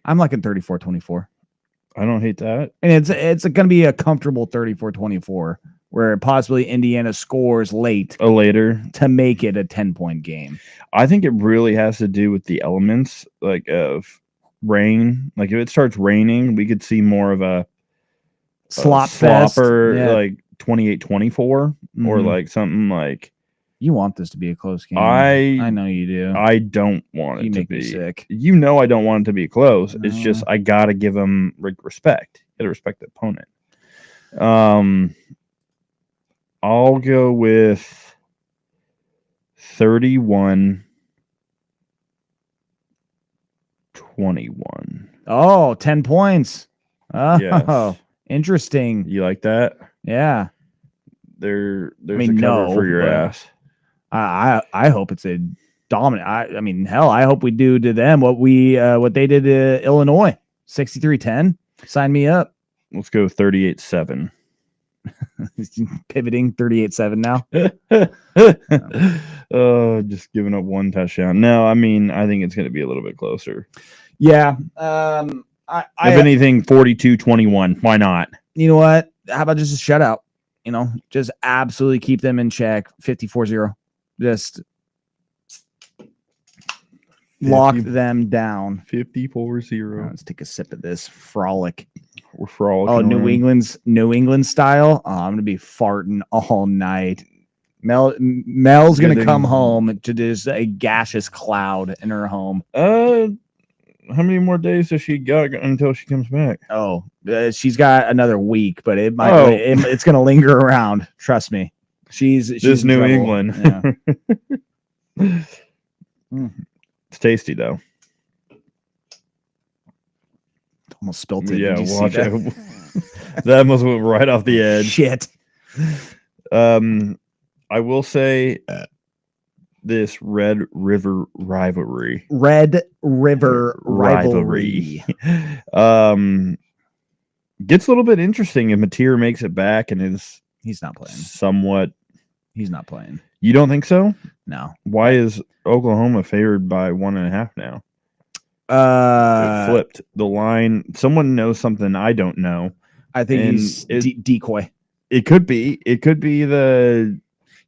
I'm liking 34-24. I don't hate that. And it's going to be a comfortable 34-24 where possibly Indiana scores later to make it a 10-point game. I think it really has to do with the elements like of rain. Like if it starts raining, we could see more of a slopper, like 28-24 or like something like. You want this to be a close game. I know you do. I don't want it to be. You make me sick. You know I don't want it to be close. No. It's just I got to give them respect. You got to respect the opponent. I'll go with 31-21. Oh, 10 points. Oh, yes. Interesting. You like that? Yeah. There's a cover for your ass. I hope it's a dominant. I mean, hell, I hope we do to them what they did to Illinois. 63-10. Sign me up. Let's go 38-7. Pivoting 38-7 now. Oh, just giving up one touchdown. No, I mean, I think it's going to be a little bit closer. Yeah. If anything, 42-21. Why not? You know what? How about just a shutout? You know, just absolutely keep them in check. 54-0. Just lock them down. 54-0. Let's take a sip of this frolic. We're frolicking. Oh, New England style. Oh, I'm gonna be farting all night. Mel's gonna come home to just a gaseous cloud in her home. How many more days does she got until she comes back? Oh, she's got another week, but it might it's gonna linger around. Trust me. She's New England. Yeah. It's tasty though. Almost spilled it. Yeah, watch it. That almost went right off the edge. Shit. I will say this Red River rivalry. Gets a little bit interesting if Mateer makes it back and he's not playing. Somewhat. He's not playing. You don't think so? No. Why is Oklahoma favored by 1.5 now? It flipped the line. Someone knows something I don't know. I think he's decoy. It could be. It could be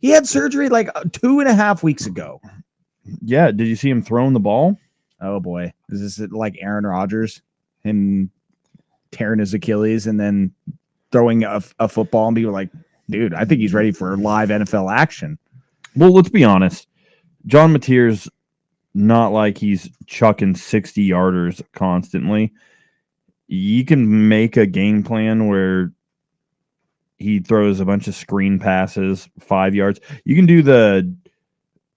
he had surgery like 2.5 weeks ago. Yeah. Did you see him throwing the ball? Oh boy. Is this like Aaron Rodgers? Him tearing his Achilles and then throwing a football and people like, dude, I think he's ready for live NFL action. Well, let's be honest. John Mateer's not like he's chucking 60-yarders constantly. You can make a game plan where he throws a bunch of screen passes, 5 yards. You can do the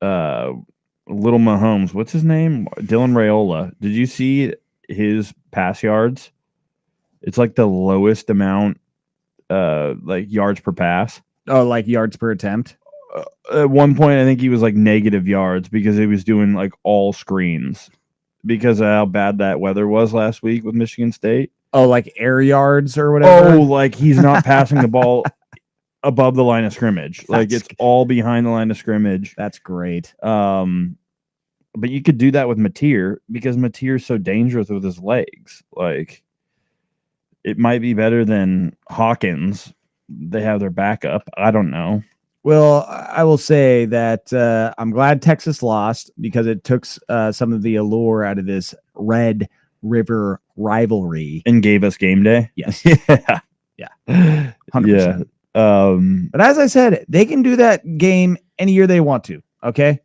little Mahomes. What's his name? Dylan Raiola. Did you see his pass yards? It's like the lowest amount, like yards per pass. Oh, like yards per attempt? At one point, I think he was like negative yards because he was doing like all screens because of how bad that weather was last week with Michigan State. Oh, like air yards or whatever. Oh, like he's not passing the ball above the line of scrimmage. Like it's all behind the line of scrimmage. That's great. But you could do that with Mateer because Mateer's so dangerous with his legs. Like it might be better than Hawkins. They have their backup. I don't know. Well, I will say that I'm glad Texas lost because it took some of the allure out of this Red River rivalry And gave us game day. Yes. Yeah. 100%. Yeah. But as I said, they can do that game any year they want to. Okay.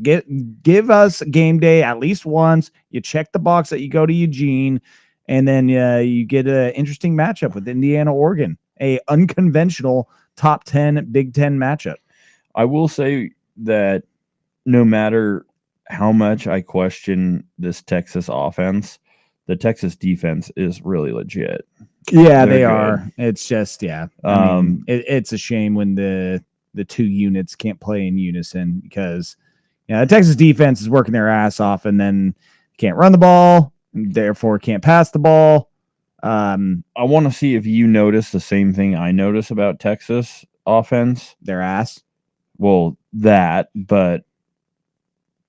Give us game day at least once. You check the box that you go to Eugene, and then you get an interesting matchup with Indiana, Oregon, a unconventional top 10 Big Ten matchup. I will say that no matter how much I question this Texas offense, the Texas defense is really legit. Yeah, They're they good. are. It's just, I mean, it's a shame when the two units can't play in unison because the Texas defense is working their ass off and then can't run the ball, and therefore can't pass the ball. I want to see if you notice the same thing I notice about Texas offense. Their ass. Well, that, but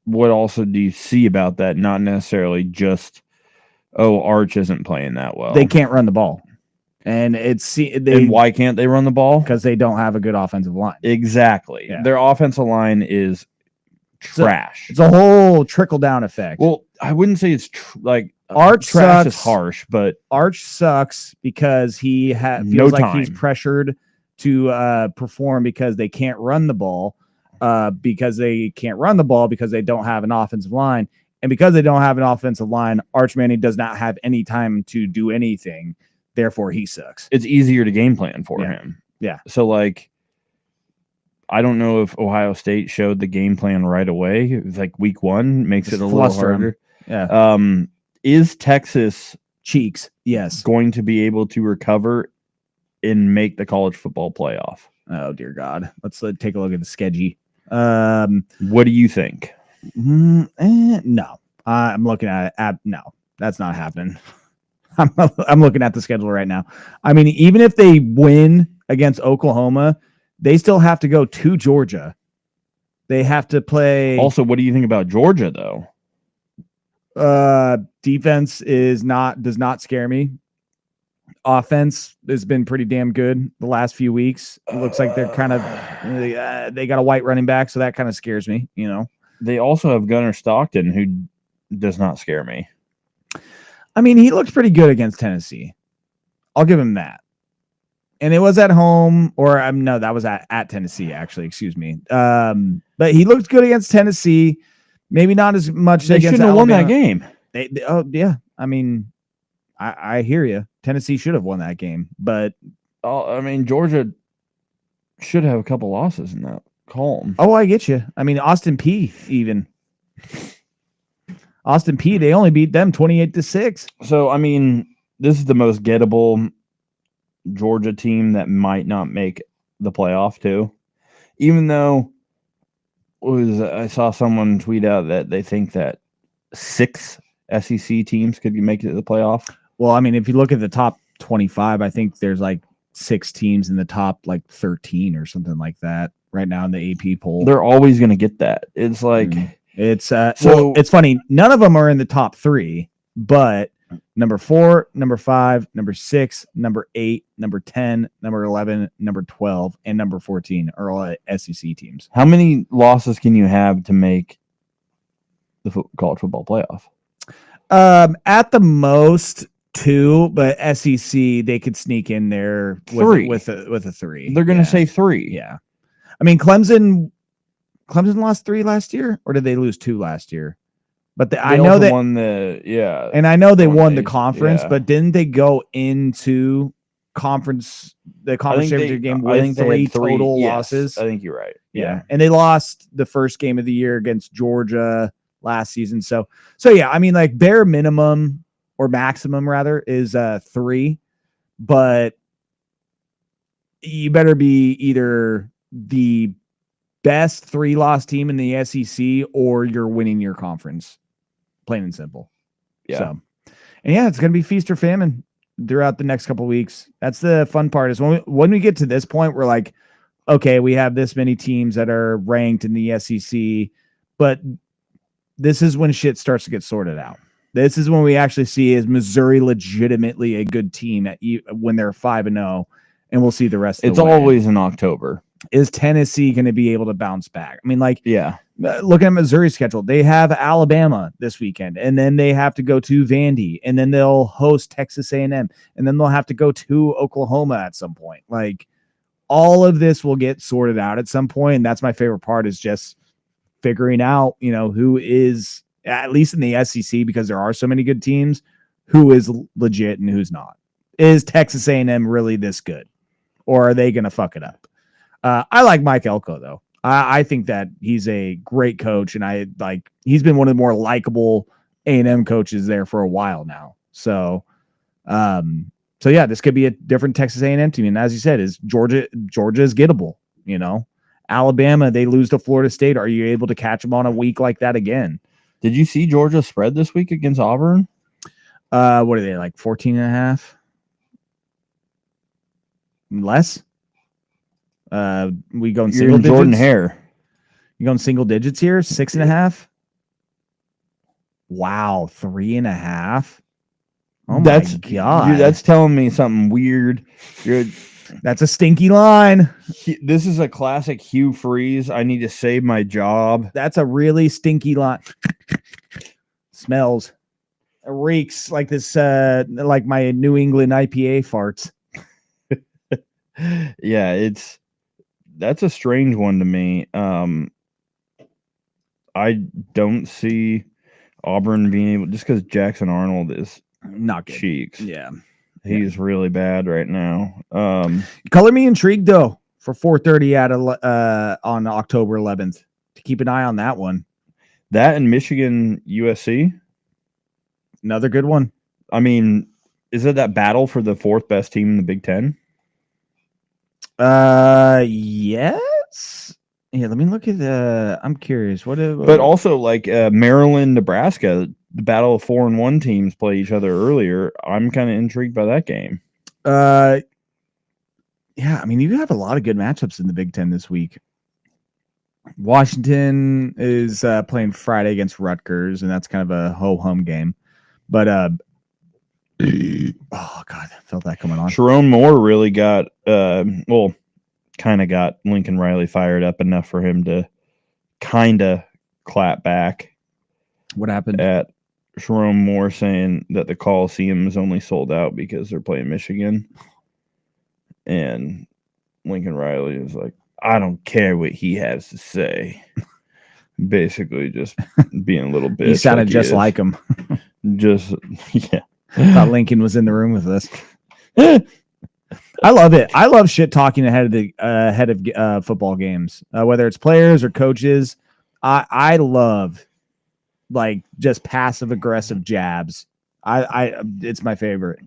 what also do you see about that? Not necessarily just, Arch isn't playing that well. They can't run the ball. And and why can't they run the ball? Because they don't have a good offensive line. Exactly. Yeah. Their offensive line is trash. It's a whole trickle-down effect. Well, I wouldn't say it's Arch trash sucks. is harsh, but Arch sucks because he feels No like time. he's pressured to perform because they can't run the ball. Because they can't run the ball because they don't have an offensive line. And because they don't have an offensive line, Arch Manning does not have any time to do anything. Therefore, he sucks. it's easier to game plan for him. Yeah. So, I don't know if Ohio State showed the game plan right away. It was like week one, makes Just it a little fluster 'em. harder. Yeah. Is Texas Cheeks. Yes. going to be able to recover and make the college football playoff? Oh, dear God. Let's take a look at the schedule. What do you think? No. I'm looking at it. No, that's not happening. I'm looking at the schedule right now. I mean, even if they win against Oklahoma, they still have to go to Georgia. They have to play. Also, what do you think about Georgia, though? Defense does not scare me. Offense has been pretty damn good the last few weeks. It looks like they're kind of they got a white running back, so that kind of scares me. They also have Gunnar Stockton, who does not scare me. I mean, he looked pretty good against Tennessee. I'll give him that. And it was at home, or no, that was at Tennessee, actually. Excuse me. But he looked good against Tennessee. Maybe not as much They against shouldn't have won Alabama. that game. Yeah. I mean, I hear you. Tennessee should have won that game, but Georgia should have a couple losses in that column. Oh, I get you. I mean, Austin P. They only beat them 28-6. So, this is the most gettable Georgia team that might not make the playoff, too. Even though I saw someone tweet out that they think that 6 SEC teams could make it to the playoff. Well, I mean, if you look at the top 25, I think there's 6 teams in the top 13 or something like that right now in the AP poll. They're always going to get that. It's like it's it's funny. None of them are in the top 3, but number 4, number 5, number 6, number 8, number 10, number 11, number 12, and number 14 are all SEC teams. How many losses can you have to make the college football playoff? At the most 2, but SEC they could sneak in there with a 3. They're going to say 3. Yeah, I mean Clemson lost 3 last year, or did they lose 2 last year? But I know they won the and I know they won the conference, but didn't they go into the conference championship game with 3 total losses? I think you're right. Yeah, and they lost the first game of the year against Georgia last season. So yeah, I mean, bare minimum or maximum rather is 3, but you better be either the best 3-loss team in the SEC or you're winning your conference, plain and simple. Yeah. So, and yeah, it's going to be feast or famine. throughout the next couple of weeks. That's the fun part is when we get to this point, we're like, okay, we have this many teams that are ranked in the SEC, but this is when shit starts to get sorted out. This is when we actually see is Missouri legitimately a good team when they're 5-0, and we'll see the rest of the way. It's always in October. Is Tennessee going to be able to bounce back? I mean, like, yeah, looking at Missouri's schedule, they have Alabama this weekend, and then they have to go to Vandy, and then they'll host Texas A&M, and then they'll have to go to Oklahoma at some point. Like, all of this will get sorted out at some point, and that's my favorite part is just figuring out, who is, at least in the SEC, because there are so many good teams, who is legit and who's not. Is Texas A&M really this good, or are they going to fuck it up? I like Mike Elko, though. I think that he's a great coach, and he's been one of the more likable A&M coaches there for a while now. So yeah, this could be a different Texas A&M team. And as you said, is Georgia is gettable, Alabama, they lose to Florida State. Are you able to catch them on a week like that again? Did you see Georgia spread this week against Auburn? What are they, like 14.5? Less? We going single digits? Jordan Hare. You going single digits here? 6.5? Wow, 3.5. Oh my god, dude, that's telling me something weird. That's a stinky line. This is a classic Hugh Freeze. I need to save my job. That's a really stinky line. Smells. It reeks like this, like my New England IPA farts. Yeah, that's a strange one to me. I don't see Auburn being able, just because Jackson Arnold is not good. Cheeks. Yeah. He's really bad right now. Color me intrigued though for 4:30 on October 11th. To keep an eye on that one. That and Michigan USC. Another good one. I mean, is it that battle for the fourth best team in the Big Ten? Yes. Yeah, let me look at I'm curious. But also like Maryland, Nebraska, the battle of 4-1 teams play each other earlier. I'm kind of intrigued by that game. Yeah, I mean, you have a lot of good matchups in the Big Ten this week. Washington is playing Friday against Rutgers, and that's kind of a ho-hum game. But oh god, I felt that coming on. Sharon Moore really got kind of got Lincoln Riley fired up enough for him to kind of clap back. What happened? At Sharon Moore saying that the Coliseum is only sold out because they're playing Michigan. And Lincoln Riley is like, I don't care what he has to say. Basically just being a little bit. He sounded just like him. Just, yeah. I thought Lincoln was in the room with us. I love it. I love shit talking ahead of football games, whether it's players or coaches. I love like just passive aggressive jabs. It's my favorite.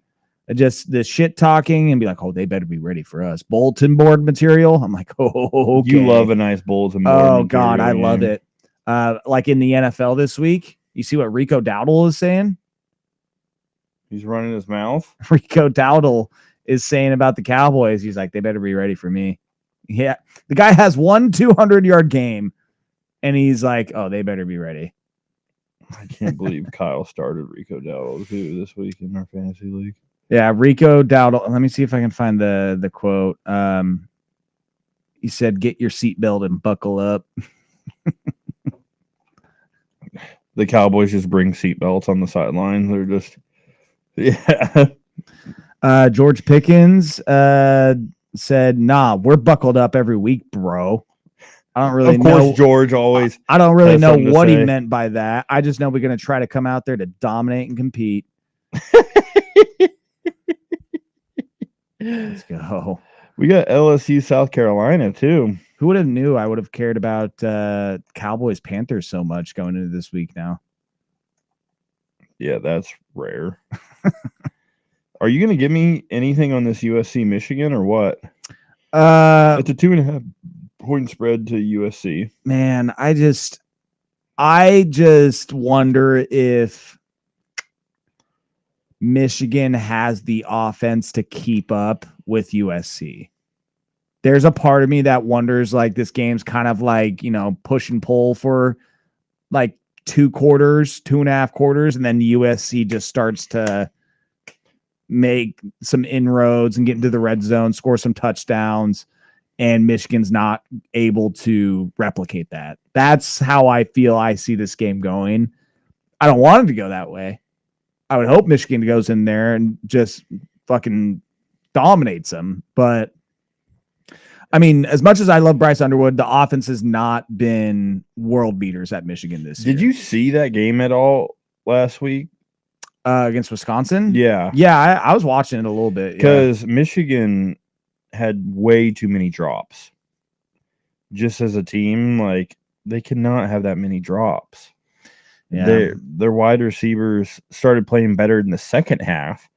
Just the shit talking and be like, oh, they better be ready for us. Bulletin board material. I'm like, oh, okay. You love a nice bulletin board. Oh god, I love it. Like in the NFL this week, you see what Rico Dowdle is saying? He's running his mouth. Rico Dowdle is saying about the Cowboys. He's like, they better be ready for me. Yeah. The guy has 1 200-yard game, and he's like, oh, they better be ready. I can't believe Kyle started Rico Dowdle too this week in our fantasy league. Yeah, Rico Dowdle. Let me see if I can find the quote. He said, get your seatbelt and buckle up. The Cowboys just bring seatbelts on the sideline. They're just, yeah. George Pickens said, nah, we're buckled up every week, bro. I don't really know. Of course, George always. I don't really know what he meant by that. I just know we're going to try to come out there to dominate and compete. Let's go. We got LSU, South Carolina, too. Who would have knew I would have cared about Cowboys Panthers so much going into this week now? Yeah, that's rare. Are you going to give me anything on this USC Michigan or what? It's a 2.5 point spread to USC. Man, I just wonder if Michigan has the offense to keep up with USC. There's a part of me that wonders, like, this game's kind of like, push and pull for like 2.5 quarters, and then USC just starts to make some inroads and get into the red zone, score some touchdowns, and Michigan's not able to replicate that. That's how I feel I see this game going. I don't want it to go that way. I would hope Michigan goes in there and just fucking dominates them. But I mean, as much as I love Bryce Underwood, the offense has not been world beaters at Michigan this year. Did you see that game at all last week? Against Wisconsin? Yeah. Yeah, I was watching it a little bit. Because Michigan had way too many drops. Just as a team, like, they cannot have that many drops. Yeah. Their wide receivers started playing better in the second half,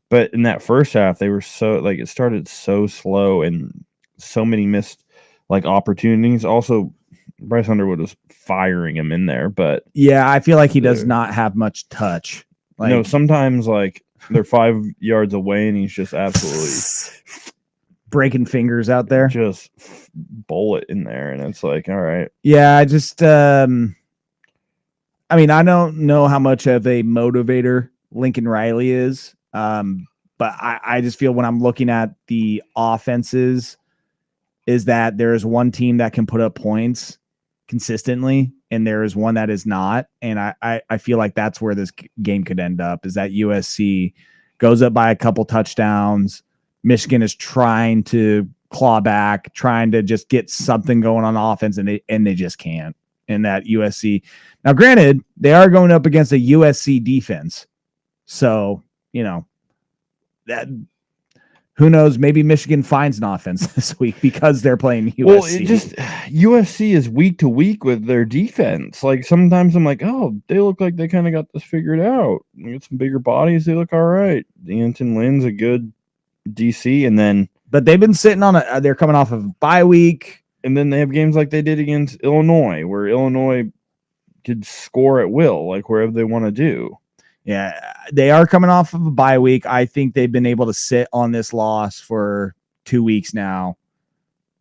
but in that first half, they were it started so slow and so many missed opportunities. Also, Bryce Underwood was firing him in there, but yeah, I feel like he does not have much touch. Sometimes they're 5 yards away and he's just absolutely breaking fingers out there, just bullet in there, and it's like, all right. Yeah, I just I mean, I don't know how much of a motivator Lincoln Riley is, but I just feel when I'm looking at the offenses is that there is one team that can put up points consistently, and there is one that is not. And I feel like that's where this game could end up, is that USC goes up by a couple touchdowns. Michigan is trying to claw back, trying to just get something going on offense, and they just can't. And that USC, now granted, they are going up against a USC defense, so that who knows? Maybe Michigan finds an offense this week because they're playing USC. Well, USC is week to week with their defense. Like, sometimes I'm like, oh, they look like they kind of got this figured out. They got some bigger bodies. They look all right. D'Anton Lynn's a good DC, but they've been sitting on they're coming off of a bye week. And then they have games like they did against Illinois, where Illinois could score at will, wherever they want to do. Yeah, they are coming off of a bye week. I think they've been able to sit on this loss for 2 weeks now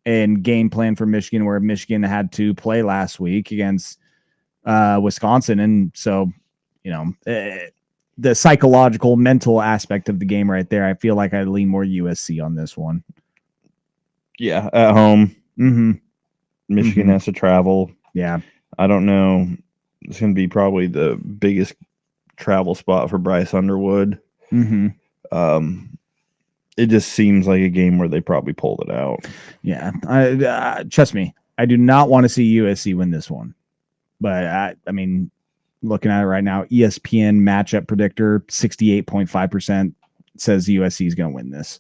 and game plan for Michigan, where Michigan had to play last week against Wisconsin. And so, the psychological, mental aspect of the game right there, I feel like I lean more USC on this one. Yeah, at home. Mm-hmm. Michigan has to travel. Yeah. I don't know. It's going to be probably the biggest travel spot for Bryce Underwood. Mm-hmm. It just seems like a game where they probably pulled it out. Yeah. Trust me, I do not want to see USC win this one. But, I mean, looking at it right now, ESPN matchup predictor, 68.5% says USC is going to win this.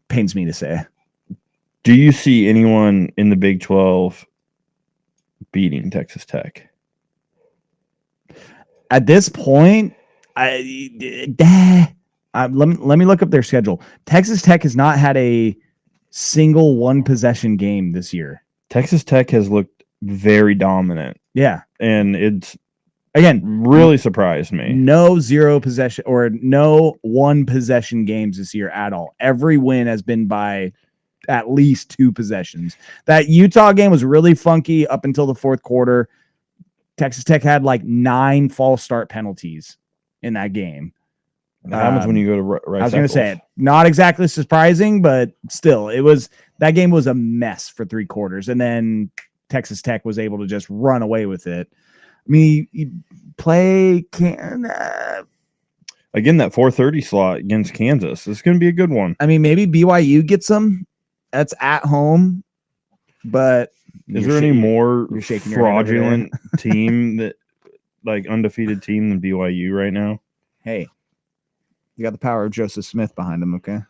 Pains me to say. Do you see anyone in the Big 12 beating Texas Tech? At this point, let me look up their schedule. Texas Tech has not had a single one possession game this year. Texas Tech has looked very dominant. Yeah. And it's again really surprised me. No zero possession or no one possession games this year at all. Every win has been by at least 2 possessions. That Utah game was really funky up until the fourth quarter. Texas Tech had 9 false start penalties in that game. What happens when you go to Rice? I was going to say it. Not exactly surprising, but still, that game was a mess for 3 quarters, and then Texas Tech was able to just run away with it. I mean, you play again, that 4:30 slot against Kansas. It's going to be a good one. I mean, maybe BYU gets them. That's at home, but is there any more fraudulent team that undefeated team than BYU right now? Hey, you got the power of Joseph Smith behind them, okay?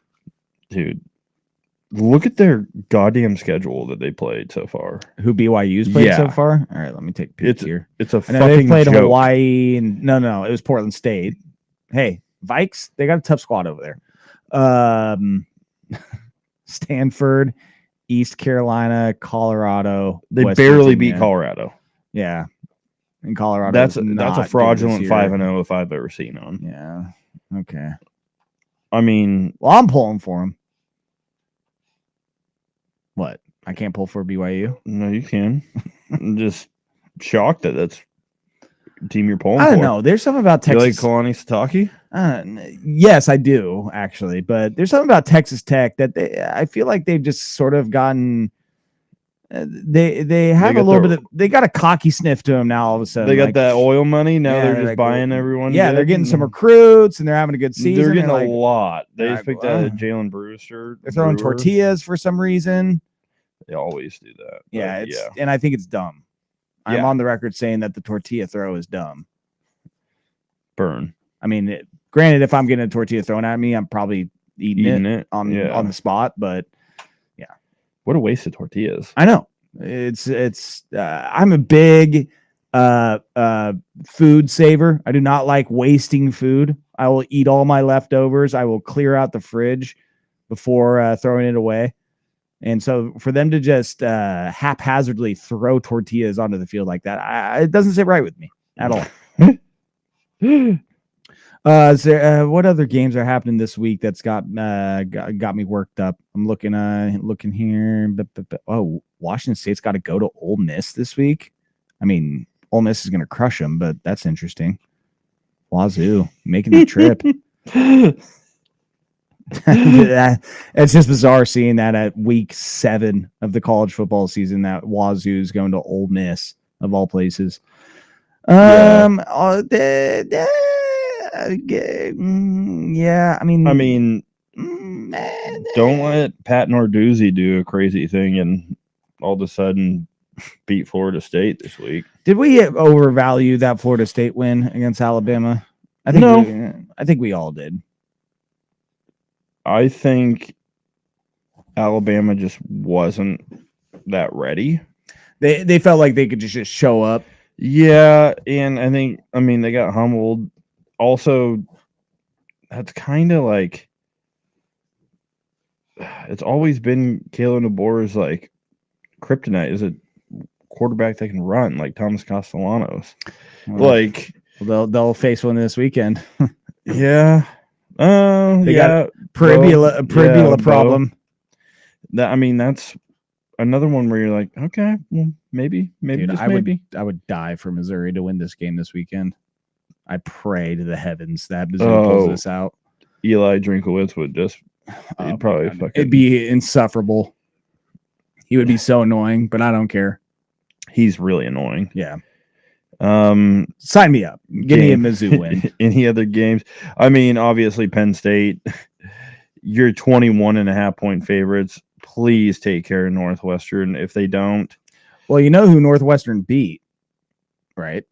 Dude, look at their goddamn schedule that they played so far. Who BYU's played so far? All right, let me take a peek here. It's a fucking they played joke. Hawaii and no, it was Portland State. Hey, Vikes, they got a tough squad over there. Stanford, East Carolina, Colorado. They West barely Virginia. beat Colorado. Yeah. in Colorado. That's a not good this fraudulent year. 5-0 if I've ever seen one. Yeah. Okay. I mean, Well, I'm pulling for him. What? I can't pull for BYU? no, you can. I'm just shocked that that's the team you're pulling I don't for. know. There's something about You Texas. like Kalani Sitake? Yes, I do actually, but there's something about Texas Tech that I feel like they've just sort of gotten. They have a little bit of. They got a cocky sniff to them now. All of a sudden, They got that oil money. Now they're just like, buying everyone. Yeah, they're getting some recruits and they're having a good season. They're getting a lot. They just picked Jalen Brewster. They're throwing tortillas for some reason. They always do that. Yeah, and I think it's dumb. I'm on the record saying that the tortilla throw is dumb. Burn. I mean, granted, if I'm getting a tortilla thrown at me, I'm probably eating it on the spot. But yeah, what a waste of tortillas. I know. It's. I'm a big food saver. I do not like wasting food. I will eat all my leftovers. I will clear out the fridge before throwing it away. And so for them to just haphazardly throw tortillas onto the field like that, it doesn't sit right with me at all. What other games are happening this week that's got me worked up? I'm looking here. Oh, Washington State's got to go to Ole Miss this week. I mean, Ole Miss is going to crush them, but that's interesting. Wazoo making the trip. It's just bizarre seeing that at week 7 of the college football season that Wazoo is going to Ole Miss of all places. Yeah, I mean, don't let Pat Narduzzi do a crazy thing and all of a sudden beat Florida State this week. Did we overvalue that Florida State win against Alabama? I think we all did. I think Alabama just wasn't that ready. They felt like they could just show up. Yeah, and they got humbled. Also, that's kind of like it's always been Kalen DeBoer's like kryptonite is a quarterback that can run like Thomas Castellanos. They'll face one this weekend. Yeah. They got a Peribula problem. That's another one where you're like, okay, well, maybe. Dude, I would die for Missouri to win this game this weekend. I pray to the heavens that Missouri pulls this out. Eli Drinkowitz would just he'd probably it'd be insufferable. He would be so annoying, but I don't care. He's really annoying. Yeah. Sign me up. Give me a Mizzou win. Any other games? I mean, obviously Penn State. You're 21.5 point favorites. Please take care of Northwestern. If they don't, well, you know who Northwestern beat, right?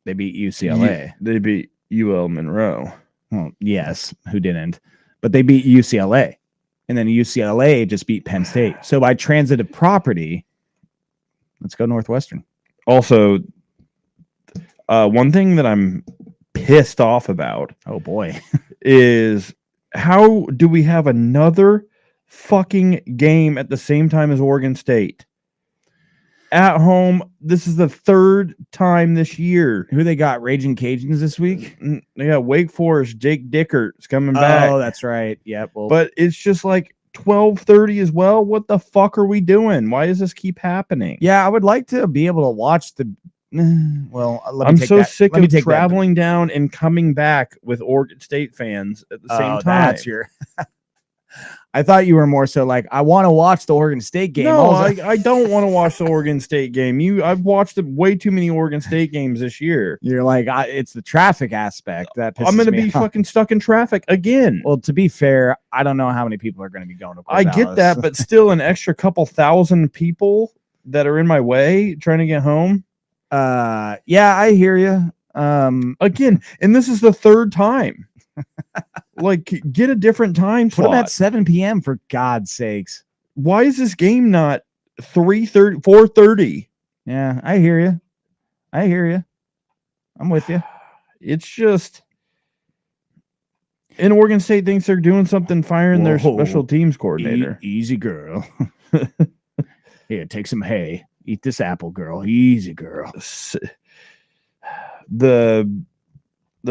They beat UCLA. They beat UL Monroe. Well, yes, who didn't? But they beat UCLA, and then UCLA just beat Penn State. So by transitive property, let's go Northwestern. Also, one thing that I'm pissed off about, oh boy, is how do we have another fucking game at the same time as Oregon State? At home, this is the 3rd time this year. Who they got? Raging Cajuns this week? They got Wake Forest. Jake Dickert's coming back. Oh, that's right. Yep. Well, but it's just like 12:30 as well. What the fuck are we doing? Why does this keep happening? Yeah, I would like to be able to watch the. Well, I'm so sick of traveling down and coming back with Oregon State fans at the same time. That's your. I thought you were more so like, I want to watch the Oregon State game. No, I don't want to watch the Oregon State game. I've watched way too many Oregon State games this year. You're like, it's the traffic aspect that pisses I'm going to me be off. fucking stuck in traffic again. Well, to be fair, I don't know how many people are going to be going to Corvallis. I get that, but still an extra couple thousand people that are in my way trying to get home. Yeah, I hear you. Again, and this is the 3rd time. Like, get a different time slot. Put them at 7 p.m. for God's sakes. Why is this game not 3:30, 4:30? Yeah, I hear you. I'm with you. It's just, and Oregon State thinks they're doing something, firing their special teams coordinator. Easy, girl. Here, take some hay. Eat this apple, girl. Easy, girl. The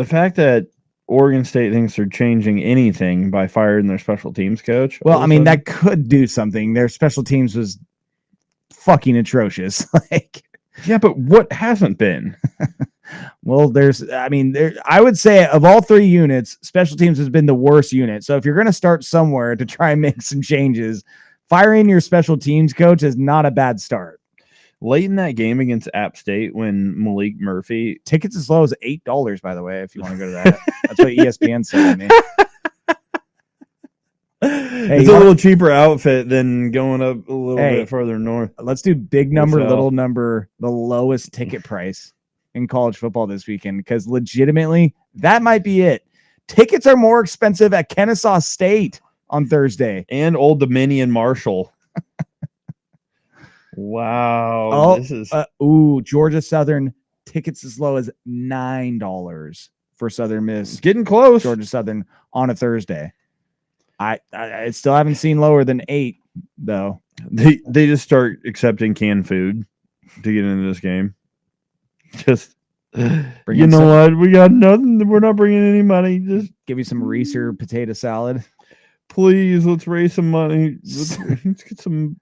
fact that Oregon State thinks they're changing anything by firing their special teams coach. Well, I mean, that could do something. Their special teams was fucking atrocious. Like, yeah, but what hasn't been? Well, I would say of all three units, special teams has been the worst unit. So if you're going to start somewhere to try and make some changes, firing your special teams coach is not a bad start. Late in that game against App State when Malik Murphy... Tickets as low as $8, by the way, if you want to go to that. That's what ESPN said to me. Hey, it's a little cheaper outfit than going up a little bit further north. Let's do big number, little number, the lowest ticket price in college football this weekend, because legitimately that might be it. Tickets are more expensive at Kennesaw State on Thursday and Old Dominion Marshall. Wow. Oh, this is Georgia Southern, tickets as low as $9 for Southern Miss. Getting close. Georgia Southern on a Thursday. I still haven't seen lower than $8 though. They just start accepting canned food to get into this game. Just you know what? We got nothing. We're not bringing any money. Just give you some Reeser potato salad. Please, let's raise some money. Let's get some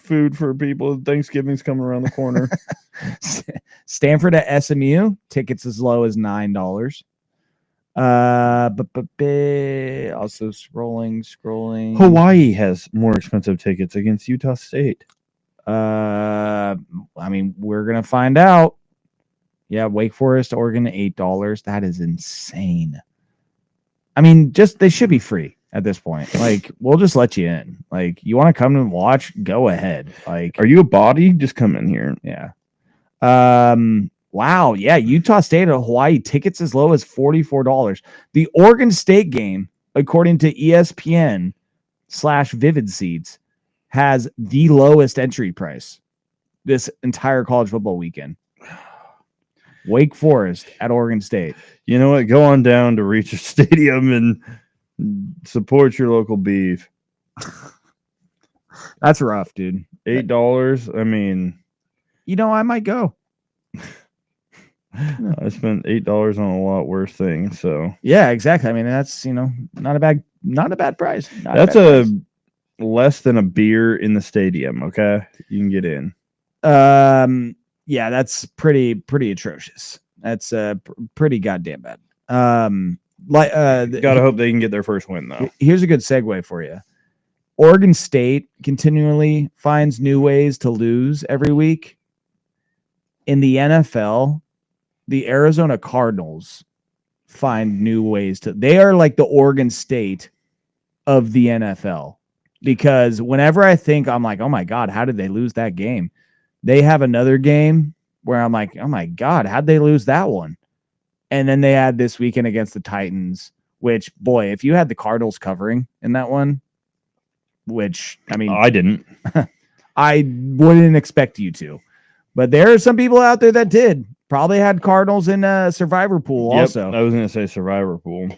food for people. Thanksgiving's coming around the corner. Stanford at SMU, tickets as low as $9. Also scrolling. Hawaii has more expensive tickets against Utah State. I mean, we're gonna find out. Yeah, Wake Forest, Oregon, $8. That is insane. I mean, they should be free at this point. Like, we'll just let you in. Like, you want to come and watch? Go ahead. Like, are you a body? Just come in here. Yeah. Wow. Yeah. Utah State at Hawaii, tickets as low as $44. The Oregon State game, according to ESPN/Vivid Seats, has the lowest entry price this entire college football weekend. Wake Forest at Oregon State. You know what? Go on down to Reacher Stadium and support your local beef. That's rough, dude. $8. I mean, I might go. I spent $8 on a lot worse things. So yeah, exactly. I mean, that's not a bad price. That's less than a beer in the stadium. Okay, you can get in. Yeah, that's pretty atrocious. That's pretty goddamn bad. Gotta hope they can get their first win though. Here's a good segue for you. Oregon State continually finds new ways to lose every week. In the NFL, the Arizona Cardinals find new ways to. They are like the Oregon State of the NFL, because whenever I think, I'm like, oh my God, how did they lose that game? They have another game where I'm like, oh my God, how'd they lose that one? And then they had this weekend against the Titans, which, boy, if you had the Cardinals covering in that one, which, I mean, I didn't. I wouldn't expect you to. But there are some people out there that did. Probably had Cardinals in a survivor pool also. I was going to say survivor pool.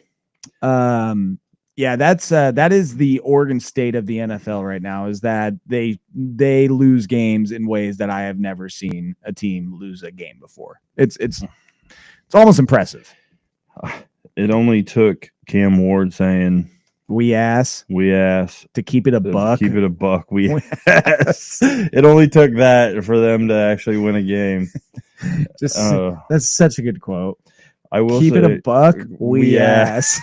Yeah, that is the Oregon State of the NFL right now, is that they lose games in ways that I have never seen a team lose a game before. It's almost impressive. It only took Cam Ward saying, we ass to keep it a buck. Keep it a buck. We ass. It only took that for them to actually win a game. That's such a good quote. I will keep say, it a buck. We ass.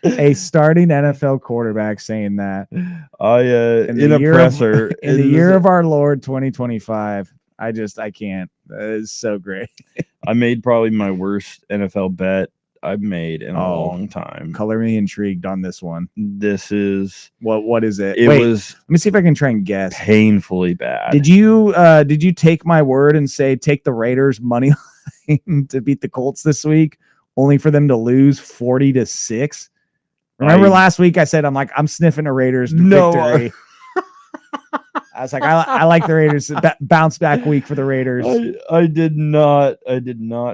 A starting NFL quarterback saying that. In the year of our Lord 2025. I can't. That is so great. I made probably my worst NFL bet I've made in a long time. Color me intrigued on this one. This is what is it? It was. Let me see if I can try and guess. Painfully bad. Did you take my word and say take the Raiders money line to beat the Colts this week, only for them to lose 40-6? Remember last week I said I'm sniffing a Raiders victory. I was like, I like the Raiders. Bounce back week for the Raiders. I did not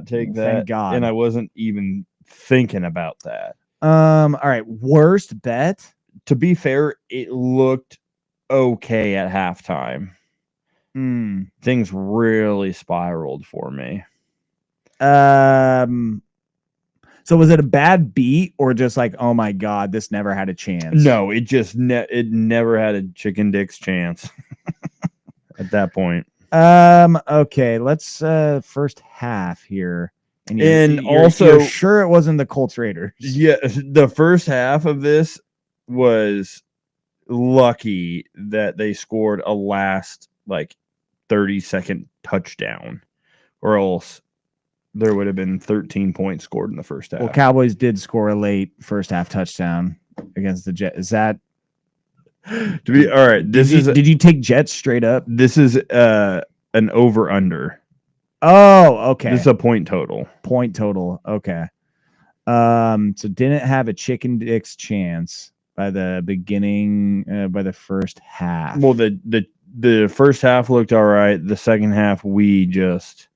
take that. Thank God. And I wasn't even thinking about that. All right. Worst bet. To be fair, it looked okay at halftime. Things really spiraled for me. So was it a bad beat or just like, oh my God, this never had a chance? No, it just it never had a chicken dick's chance at that point. Okay, let's first half here. And you're also, sure it wasn't the Colts Raiders? Yeah, the first half of this was lucky that they scored a last like 30-second touchdown, or else there would have been 13 points scored in the first half. Well, Cowboys did score a late first half touchdown against the Jets. Is that to be all right? Did you take Jets straight up? This is an over under. Oh, okay. This is a point total. Point total. Okay. So didn't have a chicken dick's chance by the beginning, by the first half. Well, the first half looked all right. The second half, we just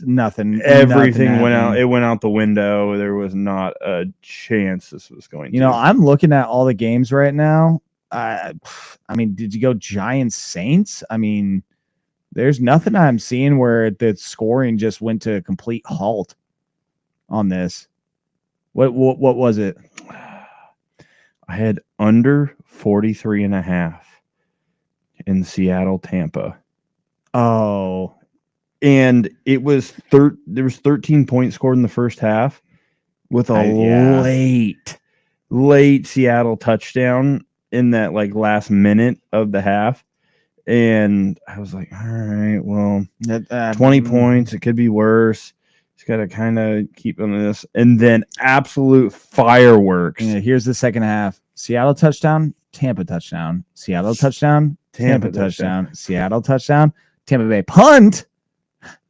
nothing. Everything went out. It went out the window. There was not a chance this was going to. You know, I'm looking at all the games right now. I mean, did you go Giants Saints? I mean, there's nothing I'm seeing where the scoring just went to a complete halt on this. What was it? I had under 43.5 in Seattle, Tampa. Oh, and it was there was 13 points scored in the first half with a late Seattle touchdown in that like last minute of the half. And I was like, all right, well, 20 points. It could be worse. Just got to kind of keep on this. And then absolute fireworks. Yeah, here's the second half. Seattle touchdown, Tampa touchdown. Seattle touchdown, Tampa touchdown. Seattle touchdown, Tampa Bay punt.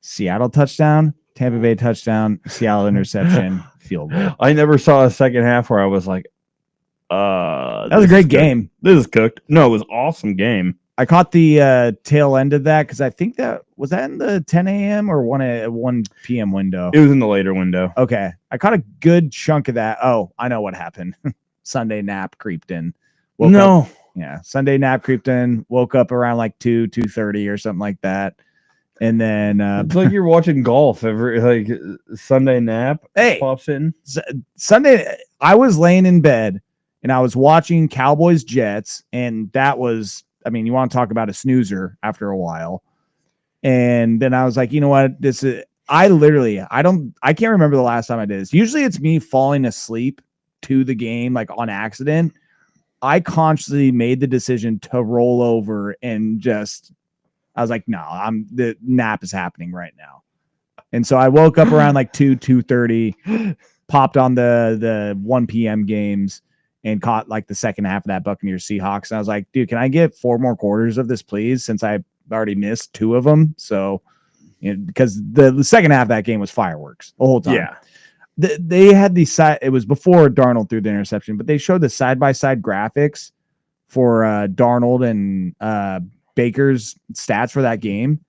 Seattle touchdown, Tampa Bay touchdown. Seattle interception, field goal. I never saw a second half where I was like, that was a great game. This is cooked. No, it was an awesome game. I caught the tail end of that because I think that was in the 10 a.m. or 1 p.m. window. It was in the later window. Okay. I caught a good chunk of that. Oh, I know what happened. Sunday nap creeped in. Sunday nap creeped in. Woke up around like 2:30 or something like that. And then it's like you're watching golf every like Sunday nap. Pops in. Sunday, I was laying in bed and I was watching Cowboys Jets, and that was, I mean, you want to talk about a snoozer after a while. And then I was like, you know what? I can't remember the last time I did this. Usually it's me falling asleep to the game, like on accident. I consciously made the decision to roll over and I was like, no, the nap is happening right now. And so I woke up around like 2:30, popped on the 1 p.m. games and caught like the second half of that Buccaneers Seahawks. And I was like, dude, can I get 4 more quarters of this, please? Since I already missed 2 of them. So, because the second half of that game was fireworks the whole time. Yeah. They had it was before Darnold threw the interception, but they showed the side-by-side graphics for Darnold and Baker's stats for that game.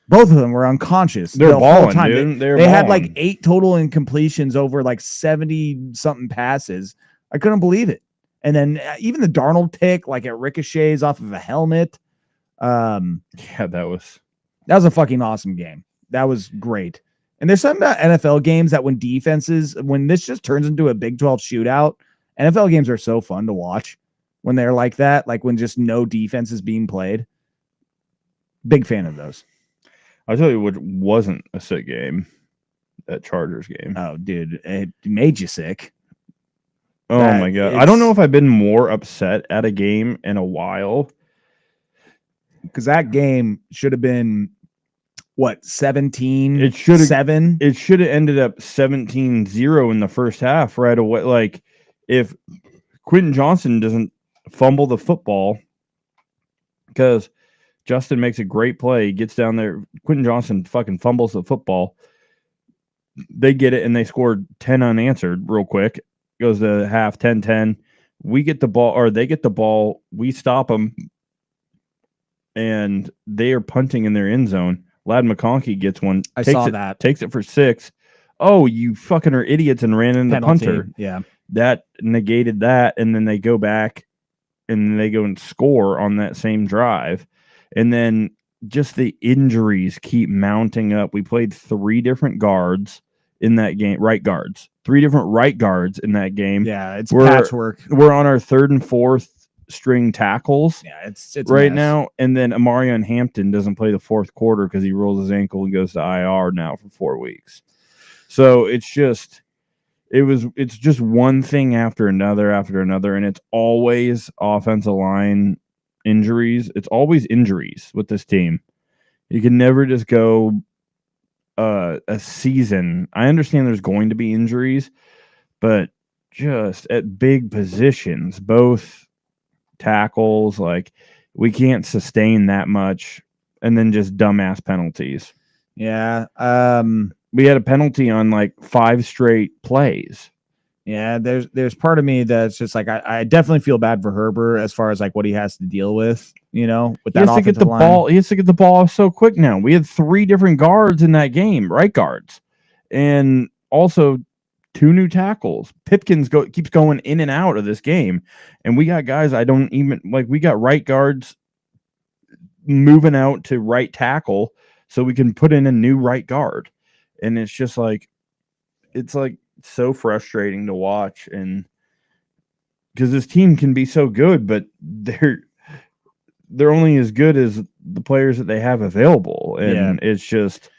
Both of them were unconscious. They're balling, dude. They had like 8 total incompletions over like 70-something passes. I couldn't believe it. And then even the Darnold pick, like it ricochets off of a helmet. Yeah, that was a fucking awesome game. That was great. And there's something about NFL games that when this just turns into a Big 12 shootout, NFL games are so fun to watch when they're like that, like when just no defense is being played. Big fan of those. I'll tell you what wasn't a sick game, that Chargers game. Oh, dude, it made you sick. Oh, my God. I don't know if I've been more upset at a game in a while. Because that game should have been, 17? It should have 7. It should have ended up 17-0 in the first half right away. Like if Quentin Johnson doesn't fumble the football, because Justin makes a great play, gets down there, Quentin Johnson fucking fumbles the football. They get it and they scored 10 unanswered real quick. Goes to half 10-10. We get the ball, or they get the ball. We stop them, and they are punting in their end zone. Lad McConkey gets one. Takes it for 6. Oh, you fucking are idiots, and ran into the punter. Yeah. That negated that, and then they go back and they go and score on that same drive. And then just the injuries keep mounting up. We played 3 different guards in that game, right guards. 3 different right guards in that game. Yeah, it's patchwork. We're on our 3rd and 4th string tackles. Yeah, it's right now, and then Amarion Hampton doesn't play the 4th quarter because he rolls his ankle and goes to IR now for 4 weeks. So it's just one thing after another, and it's always offensive line injuries. It's always injuries with this team. You can never just go a season. I understand there's going to be injuries, but just at big positions, both tackles, like we can't sustain that much, and then just dumbass penalties. Yeah. We had a penalty on like 5 straight plays. Yeah, there's part of me that's just like I definitely feel bad for Herbert as far as like what he has to deal with, with that offensive line. He has to get the ball off so quick now. We had 3 different guards in that game, right guards, and also 2 new tackles. Pipkins keeps going in and out of this game, and we got guys I don't even like. We got right guards moving out to right tackle so we can put in a new right guard, and it's just like so frustrating to watch, and because this team can be so good, but they're only as good as the players that they have available, and it's just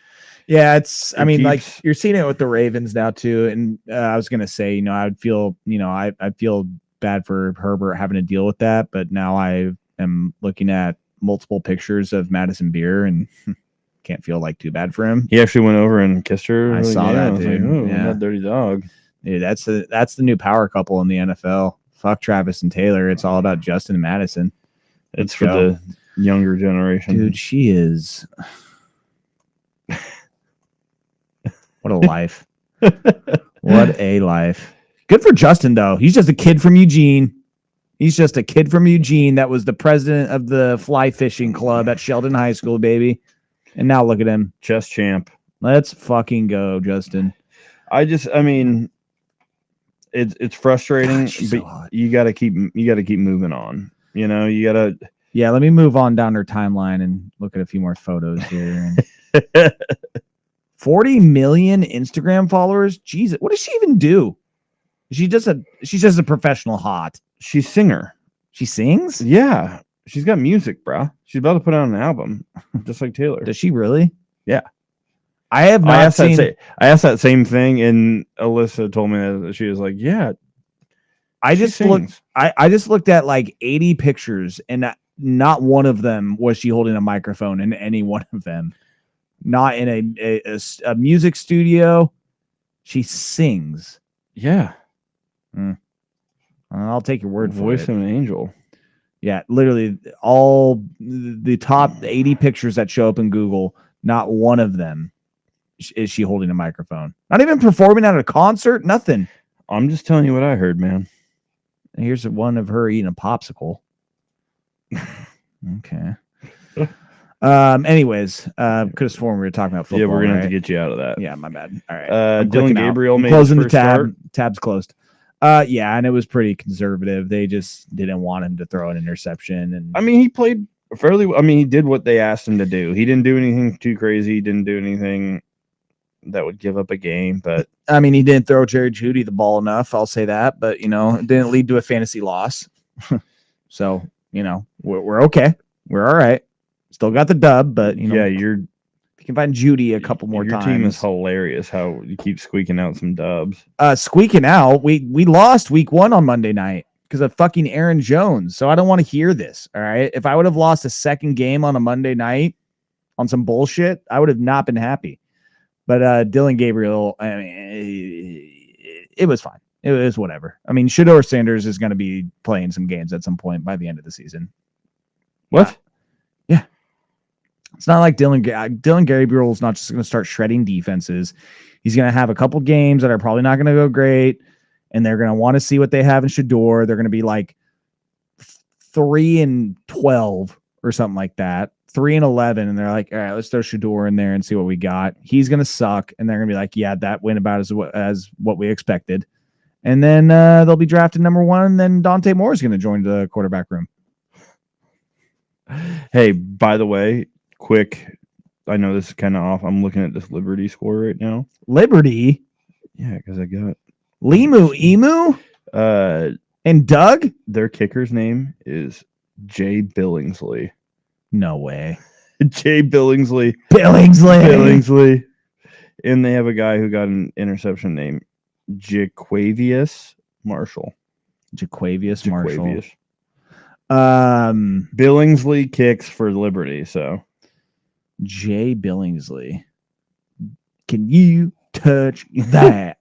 like you're seeing it with the Ravens now too, and I was gonna say I'd feel I feel bad for Herbert having to deal with that, but now I am looking at multiple pictures of Madison Beer and can't feel like too bad for him. He actually went over and kissed her. I saw that, dude. That dirty dog. Dude, that's the new power couple in the NFL. Fuck Travis and Taylor. It's all about Justin and Madison. It's for the younger generation. Dude, she is. What a life. What a life. Good for Justin, though. He's just a kid from Eugene. That was the president of the fly fishing club at Sheldon High School, baby. And now look at him. Chess champ. Let's fucking go, Justin. It's frustrating, but so you gotta keep moving on. You gotta. Yeah, let me move on down her timeline and look at a few more photos here. 40 million Instagram followers. Jesus, what does she even do? She's just a professional hot. She's a singer. She sings? Yeah. She's got music, bro. She's about to put out an album, just like Taylor. Does she really? Yeah. I have not seen. I asked that same thing, and Alyssa told me that she was like, "Yeah." I just looked at like 80 pictures, and not one of them was she holding a microphone in any one of them. Not in a music studio. She sings. Yeah. I'll take your word for it. Voice of an angel. Yeah, literally all the top 80 pictures that show up in Google, not one of them is she holding a microphone. Not even performing at a concert, nothing. I'm just telling you what I heard, man. Here's one of her eating a popsicle. Okay. Anyways, could have sworn we were talking about football. Yeah, we're gonna have to get you out of that. Yeah, my bad. All right. Dylan Gabriel made closing the tab. Tab's closed. Yeah, and it was pretty conservative. They just didn't want him to throw an interception. And he played fairly. He did what they asked him to do. He didn't do anything too crazy. He didn't do anything that would give up a game. But he didn't throw Jerry Jeudy the ball enough. I'll say that. But it didn't lead to a fantasy loss. So we're okay. We're all right. Still got the dub, but yeah, if you can find Judy a couple more times. Your team is hilarious. How you keep squeaking out some dubs. Squeaking out. We lost week 1 on Monday night because of fucking Aaron Jones. So I don't want to hear this. All right. If I would have lost a second game on a Monday night on some bullshit, I would have not been happy. But Dylan Gabriel, it was fine. It was whatever. Shedeur Sanders is going to be playing some games at some point by the end of the season. What? Yeah. It's not like Dylan Gabriel is not just going to start shredding defenses. He's going to have a couple games that are probably not going to go great, and they're going to want to see what they have in Shedeur. They're going to be like 3-12 or something like that, 3-11, and they're like, all right, let's throw Shedeur in there and see what we got. He's going to suck, and they're going to be like, yeah, that went about as what we expected. And then they'll be drafted number 1, and then Dante Moore is going to join the quarterback room. Hey, by the way, quick. I know this is kind of off. I'm looking at this Liberty score right now. Liberty, Yeah, because I got Limu, Emu, and Doug. Their kicker's name is Jay Billingsley. No way, Jay Billingsley. Billingsley. And they have a guy who got an interception named Jaquavius Marshall. Jaquavius Marshall. Billingsley kicks for Liberty. So Jay Billingsley. Can you touch that?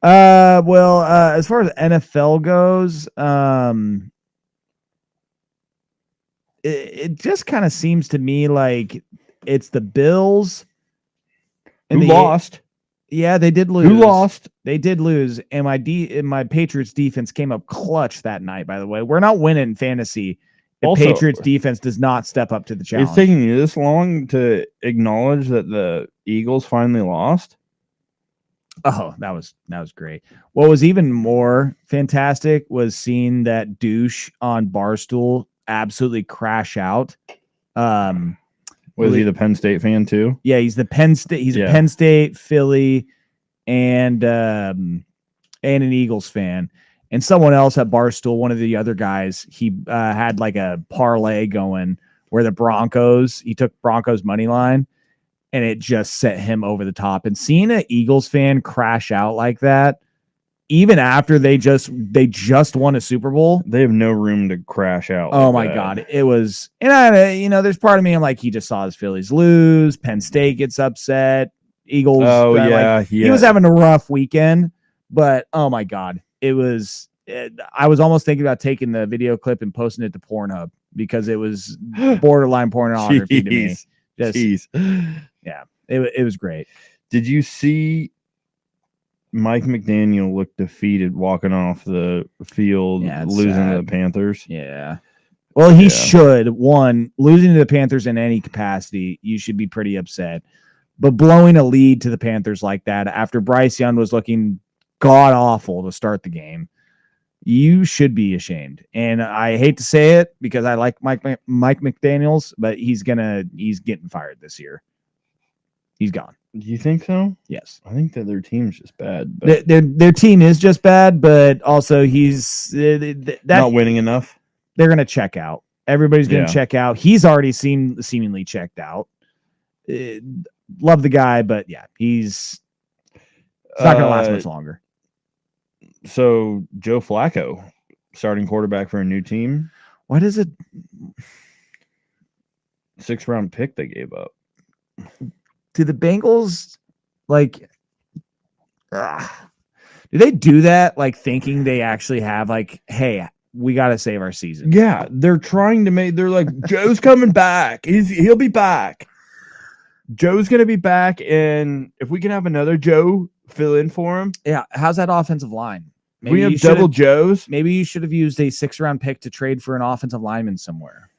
Well, as far as NFL goes, it just kind of seems to me like it's the Bills. Who lost? Yeah, they did lose. Who lost? They did lose, and my Patriots defense came up clutch that night. By the way, we're not winning fantasy if Also, Patriots defense does not step up to the challenge. It's taking you this long to acknowledge that the Eagles finally lost. Oh, that was great. What was even more fantastic was seeing that douche on Barstool absolutely crash out. Was he the Penn State fan too? Yeah, he's the Penn State. He's a Penn State, Philly, and an Eagles fan. And someone else at Barstool, one of the other guys, he had like a parlay going where the Broncos. He took Broncos money line, and it just set him over the top. And seeing an Eagles fan crash out like that, even after they just won a Super Bowl, they have no room to crash out. Oh my God. It was, and there's part of me, I'm like, he just saw his Phillies lose. Penn State gets upset. Eagles. Oh yeah. He was having a rough weekend, but oh my God, I was almost thinking about taking the video clip and posting it to Pornhub because it was borderline pornography to me. Yeah, it was great. Did you see Mike McDaniel looked defeated walking off the field, losing to the Panthers? Yeah. Well, he should. One, losing to the Panthers in any capacity, you should be pretty upset. But blowing a lead to the Panthers like that after Bryce Young was looking god-awful to start the game, you should be ashamed. And I hate to say it because I like Mike McDaniels, but he's getting fired this year. He's gone. Do you think so? Yes. I think that their team's just bad. But their team is just bad, but also he's not winning enough. They're going to check out. Everybody's going to check out. He's already seemingly checked out. Love the guy, but yeah, he's not going to last much longer. So Joe Flacco, starting quarterback for a new team. What is it? 6th round pick they gave up. Do the Bengals do they do that thinking they actually have hey, we got to save our season? Yeah, they're trying to they're like, Joe's coming back. He'll be back. Joe's going to be back, and if we can have another Joe fill in for him. Yeah, how's that offensive line? Maybe we have double Joes. Maybe you should have used a 6th round pick to trade for an offensive lineman somewhere.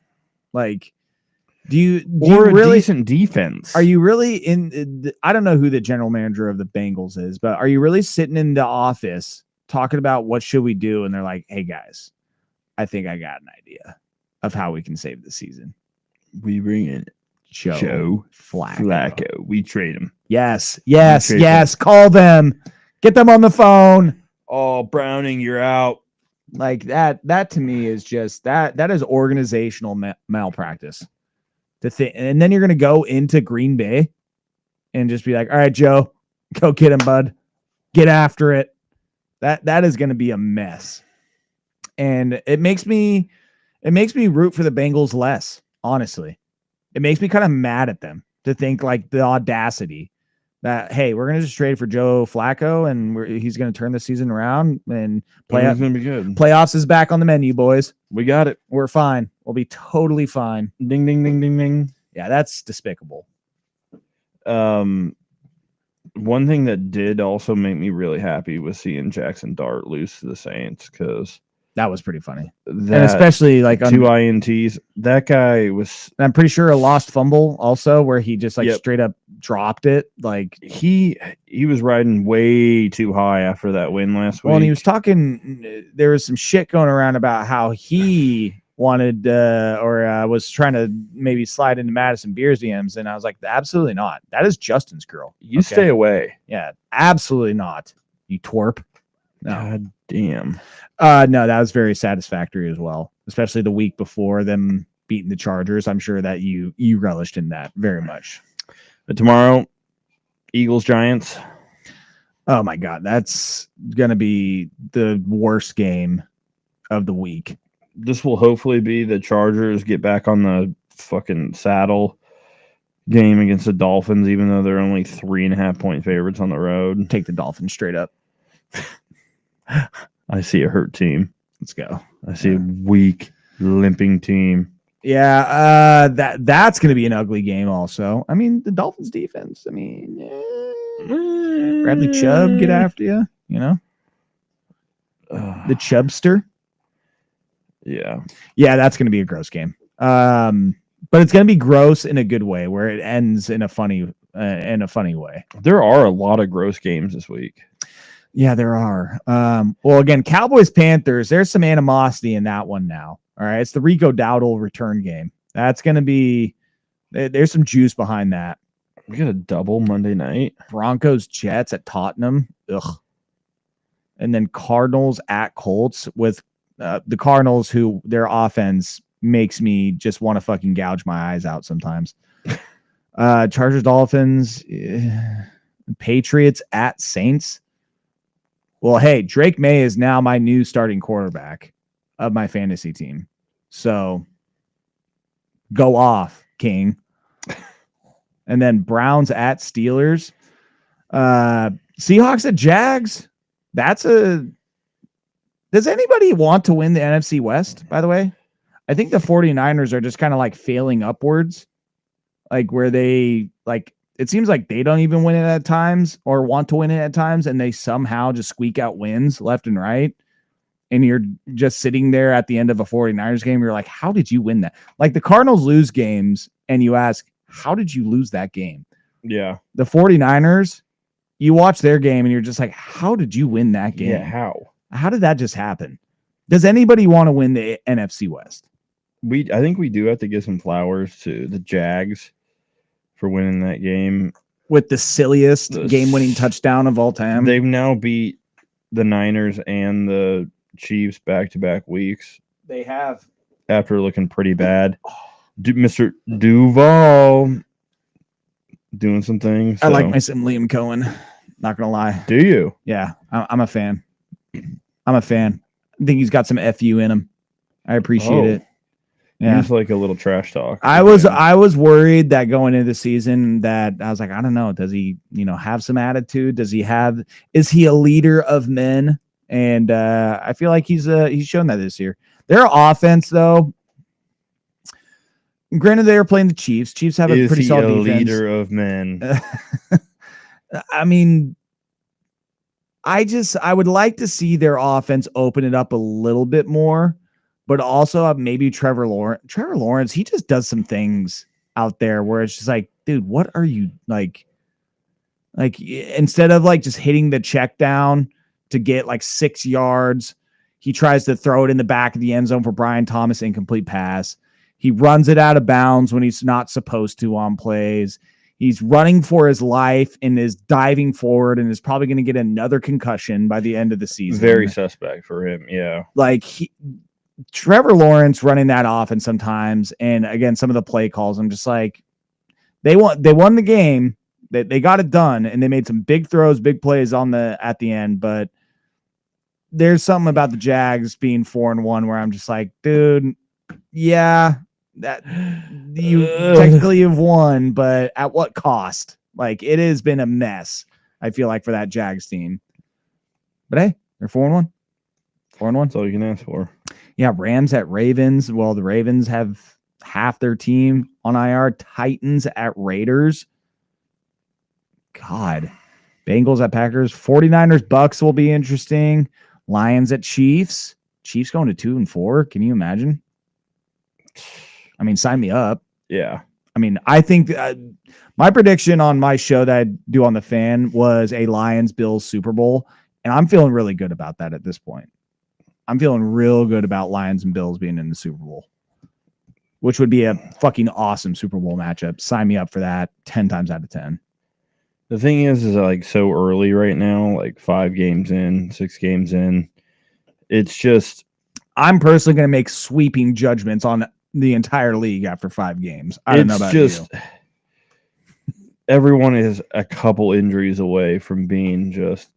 Do you really decent defense? Are you really in? I don't know who the general manager of the Bengals is, but are you really sitting in the office talking about what should we do? And they're like, "Hey guys, I think I got an idea of how we can save the season. We bring in Joe Flacco. We trade him. Yes. Call them. Get them on the phone. Oh, Browning, you're out. That to me is just that is organizational malpractice. And then you're going to go into Green Bay and just be like, all right, Joe, go get him, bud. Get after it. That is going to be a mess. And it makes me root for the Bengals less, honestly. It makes me kind of mad at them to think the audacity that, hey, we're going to just trade for Joe Flacco and he's going to turn the season around and playoffs going to be good. Playoffs is back on the menu, boys. We got it. We're fine. We'll be totally fine. Ding, ding, ding, ding, ding. Yeah, that's despicable. One thing that did also make me really happy was seeing Jackson Dart lose to the Saints because that was pretty funny. And especially 2 INTs. That guy was. I'm pretty sure a lost fumble also where he just straight up dropped it. He was riding way too high after that win last week. Well, and he was talking. There was some shit going around about how he wanted or was trying to maybe slide into Madison Beer's DMs, and I was like, absolutely not. That is Justin's girl. You stay away. Yeah, absolutely not. You twerp. No. God damn. No, that was very satisfactory as well, especially the week before them beating the Chargers. I'm sure that you relished in that very much. But tomorrow, Eagles Giants. Oh my God, that's gonna be the worst game of the week. This will hopefully be the Chargers get back on the fucking saddle game against the Dolphins, even though they're only 3.5-point favorites on the road. Take the Dolphins straight up. I see a hurt team. Let's go. I see a weak, limping team. Yeah, that's going to be an ugly game also. I mean, the Dolphins defense, I mean, Bradley Chubb get after you, you know? The Chubbster. Yeah. Yeah, that's going to be a gross game. But it's going to be gross in a good way where it ends in a funny way. There are a lot of gross games this week. Yeah, there are. Well, again, Cowboys-Panthers, there's some animosity in that one now. All right, it's the Rico Dowdle return game. That's going to be – there's some juice behind that. We got a double Monday night. Broncos-Jets at Tottenham. Ugh. And then Cardinals at Colts with the Cardinals, who their offense makes me just want to fucking gouge my eyes out sometimes. Chargers-Dolphins. Patriots at Saints. Well, hey, Drake May is now my new starting quarterback of my fantasy team. So go off, King. And then Browns at Steelers. Seahawks at Jags. Does anybody want to win the NFC West, by the way? I think the 49ers are just kind of like failing upwards. Like where they like it seems like they don't even win it at times or want to win it at times, and they somehow just squeak out wins left and right. And you're just sitting there at the end of a 49ers game. You're like, how did you win that? Like the Cardinals lose games and you ask, how did you lose that game? Yeah. The 49ers, you watch their game and you're just like, how did you win that game? Yeah, How did that just happen? Does anybody want to win the NFC West? I think we do have to give some flowers to the Jags for winning that game. With the silliest game-winning touchdown of all time. They've now beat the Niners and the Chiefs back-to-back weeks. They have. After looking pretty bad. Mr. Duval doing some things. I like my sim Liam Cohen. Not going to lie. Do you? Yeah, I'm a fan. I'm a fan. I think he's got some FU in him. I appreciate it. Yeah. He's like a little trash talk. I was worried that going into the season that I was like, I don't know. Does he, have some attitude? Is he a leader of men? And I feel like he's shown that this year. Their offense, though, granted they are playing the Chiefs. Chiefs have a pretty solid defense. Leader of men? I mean, I would like to see their offense open it up a little bit more. But also maybe Trevor Lawrence, he just does some things out there where it's just like, dude, what are you like instead of like just hitting the check down to get like 6 yards, he tries to throw it in the back of the end zone for Brian Thomas, incomplete pass. He runs it out of bounds when he's not supposed to on plays. He's running for his life and is diving forward and is probably going to get another concussion by the end of the season. Very suspect for him. Yeah. Like Trevor Lawrence running that offense sometimes, and again, some of the play calls, I'm just like, they won the game, they got it done, and they made some big throws, big plays at the end. But there's something about the Jags being 4-1 where I'm just like, dude, yeah, that you technically have won, but at what cost? Like it has been a mess. I feel like for that Jags team, but hey, they're 4-1. 4-1. That's all you can ask for. Yeah, Rams at Ravens. Well, the Ravens have half their team on IR. Titans at Raiders. God. Bengals at Packers. 49ers Bucks will be interesting. Lions at Chiefs. Chiefs going to 2-4. Can you imagine? I mean, sign me up. Yeah. I mean, I think my prediction on my show that I do on the Fan was a Lions-Bills Super Bowl, and I'm feeling really good about that at this point. I'm feeling real good about Lions and Bills being in the Super Bowl, which would be a fucking awesome Super Bowl matchup. Sign me up for that 10 times out of 10. The thing is like so early right now, like 5 games in, 6 games in. It's just I'm personally going to make sweeping judgments on the entire league after 5 games. I don't know about you. Everyone is a couple injuries away from being just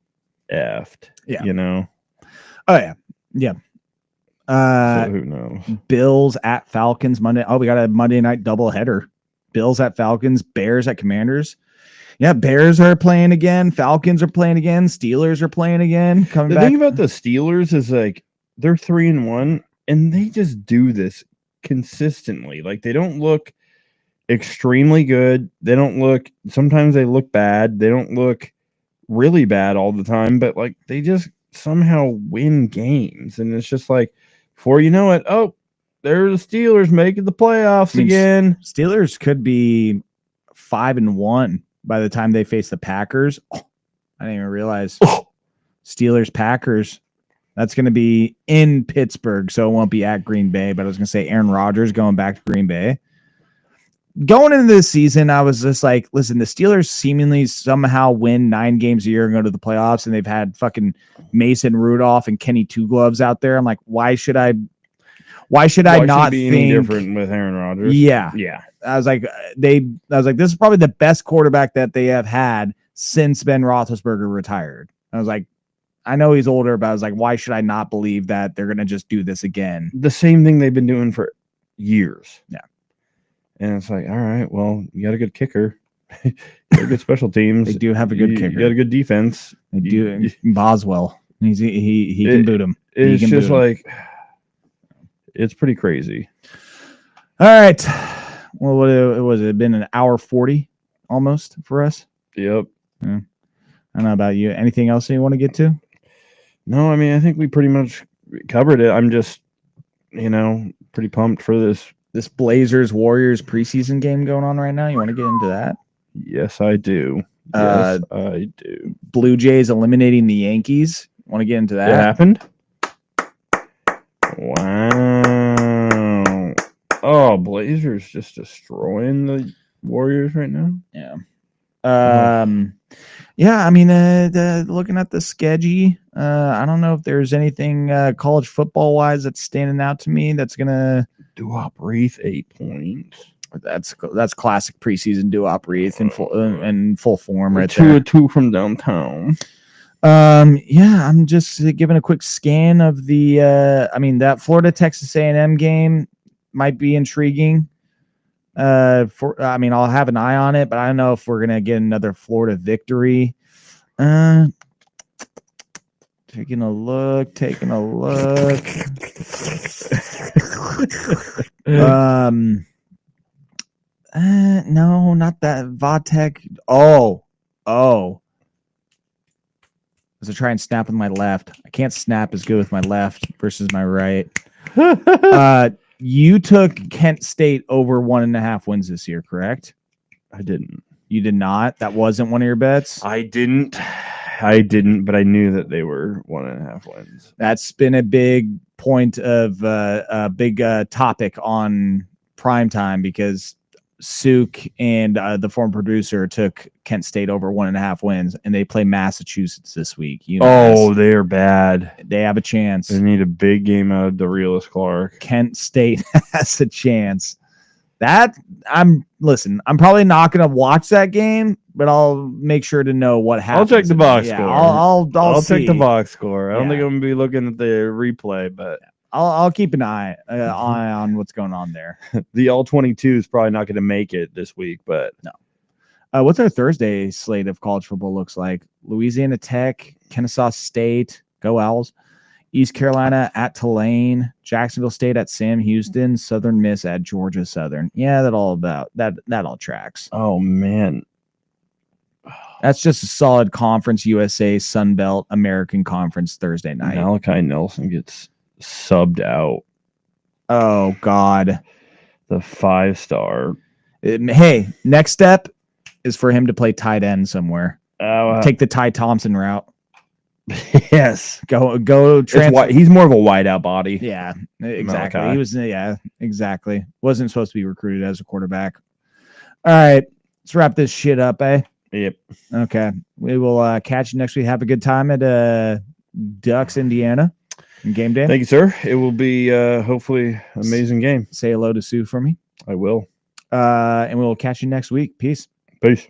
effed. Yeah. You know? Oh, yeah. Yeah. So who knows? Bills at Falcons Monday. Oh, we got a Monday night doubleheader. Bills at Falcons, Bears at Commanders. Yeah, Bears are playing again. Falcons are playing again. Steelers are playing again. The thing about the Steelers is like they're 3-1, and they just do this consistently. Like they don't look extremely good. They don't look. Sometimes they look bad. They don't look really bad all the time. But like they just somehow win games, and it's just like before you know it, oh, there's the Steelers making the playoffs again. Steelers could be 5-1. By the time they face the Packers. I didn't even realize. Steelers, Packers. That's going to be in Pittsburgh, so it won't be at Green Bay. But I was going to say Aaron Rodgers going back to Green Bay. Going into this season, I was just like, listen, the Steelers seemingly somehow win 9 games a year and go to the playoffs, and they've had fucking Mason Rudolph and Kenny Two Gloves out there. I'm like, why should I not be think any different with Aaron Rodgers? Yeah. I was like, this is probably the best quarterback that they have had since Ben Roethlisberger retired. I was like, I know he's older, but I was like, why should I not believe that they're going to just do this again? The same thing they've been doing for years. Yeah. And it's like, all right, well, you got a good kicker. You got good special teams. They do have a good kicker. You got a good defense. They do. Boswell. He can boot him. It's just like, it's pretty crazy. All right. Well, what was it? Been an hour 40 almost for us. Yep. Yeah. I don't know about you. Anything else you want to get to? No, I mean, I think we pretty much covered it. I'm just, pretty pumped for this Blazers Warriors preseason game going on right now. You want to get into that? Yes, I do. Yes, I do. Blue Jays eliminating the Yankees. Want to get into that? It happened? Wow. Oh, Blazers just destroying the Warriors right now? Yeah. Yeah, I mean, looking at the schedule, I don't know if there's anything college football-wise that's standing out to me that's going to... Duop Reith, 8 points. That's classic preseason Duop Reith in full form right there. 2-2 from downtown. Yeah, I'm just giving a quick scan of the that Florida Texas A&M game might be intriguing. I'll have an eye on it, but I don't know if we're gonna get another Florida victory. Taking a look. No, not that. Vatek. Oh. As I try and snap with my left. I can't snap as good with my left versus my right. You took Kent State over 1.5 wins this year, correct? I didn't. You did not? That wasn't one of your bets? I didn't, but I knew that they were 1.5 wins. That's been a big point of a big topic on primetime because Suk and the former producer took Kent State over 1.5 wins, and they play Massachusetts this week. They're bad. They have a chance. They need a big game out of Darius Clark. Kent State has a chance. I'm probably not going to watch that game, but I'll make sure to know what happens. I'll check the box score. I'll check the box score. I don't think I'm going to be looking at the replay, but I'll keep an eye on what's going on there. The All-22 is probably not going to make it this week, but no. What's our Thursday slate of college football looks like? Louisiana Tech, Kennesaw State, go Owls. East Carolina at Tulane, Jacksonville State at Sam Houston, Southern Miss at Georgia Southern. Yeah, that all tracks. Oh man. That's just a solid Conference USA Sun Belt American Conference Thursday night. Malachi Nelson gets subbed out. Oh God. The 5-star. Hey, next step is for him to play tight end somewhere. Take the Ty Thompson route. Yes. Go It's transfer. he's more of a wideout body. Yeah, exactly. Malachi. He was, exactly. Wasn't supposed to be recruited as a quarterback. All right, let's wrap this shit up, eh? Yep. Okay. We will catch you next week. Have a good time at Ducks, Indiana, in game day. Thank you, sir. It will be hopefully amazing game. Say hello to Sue for me. I will. And we'll catch you next week. Peace. Peace.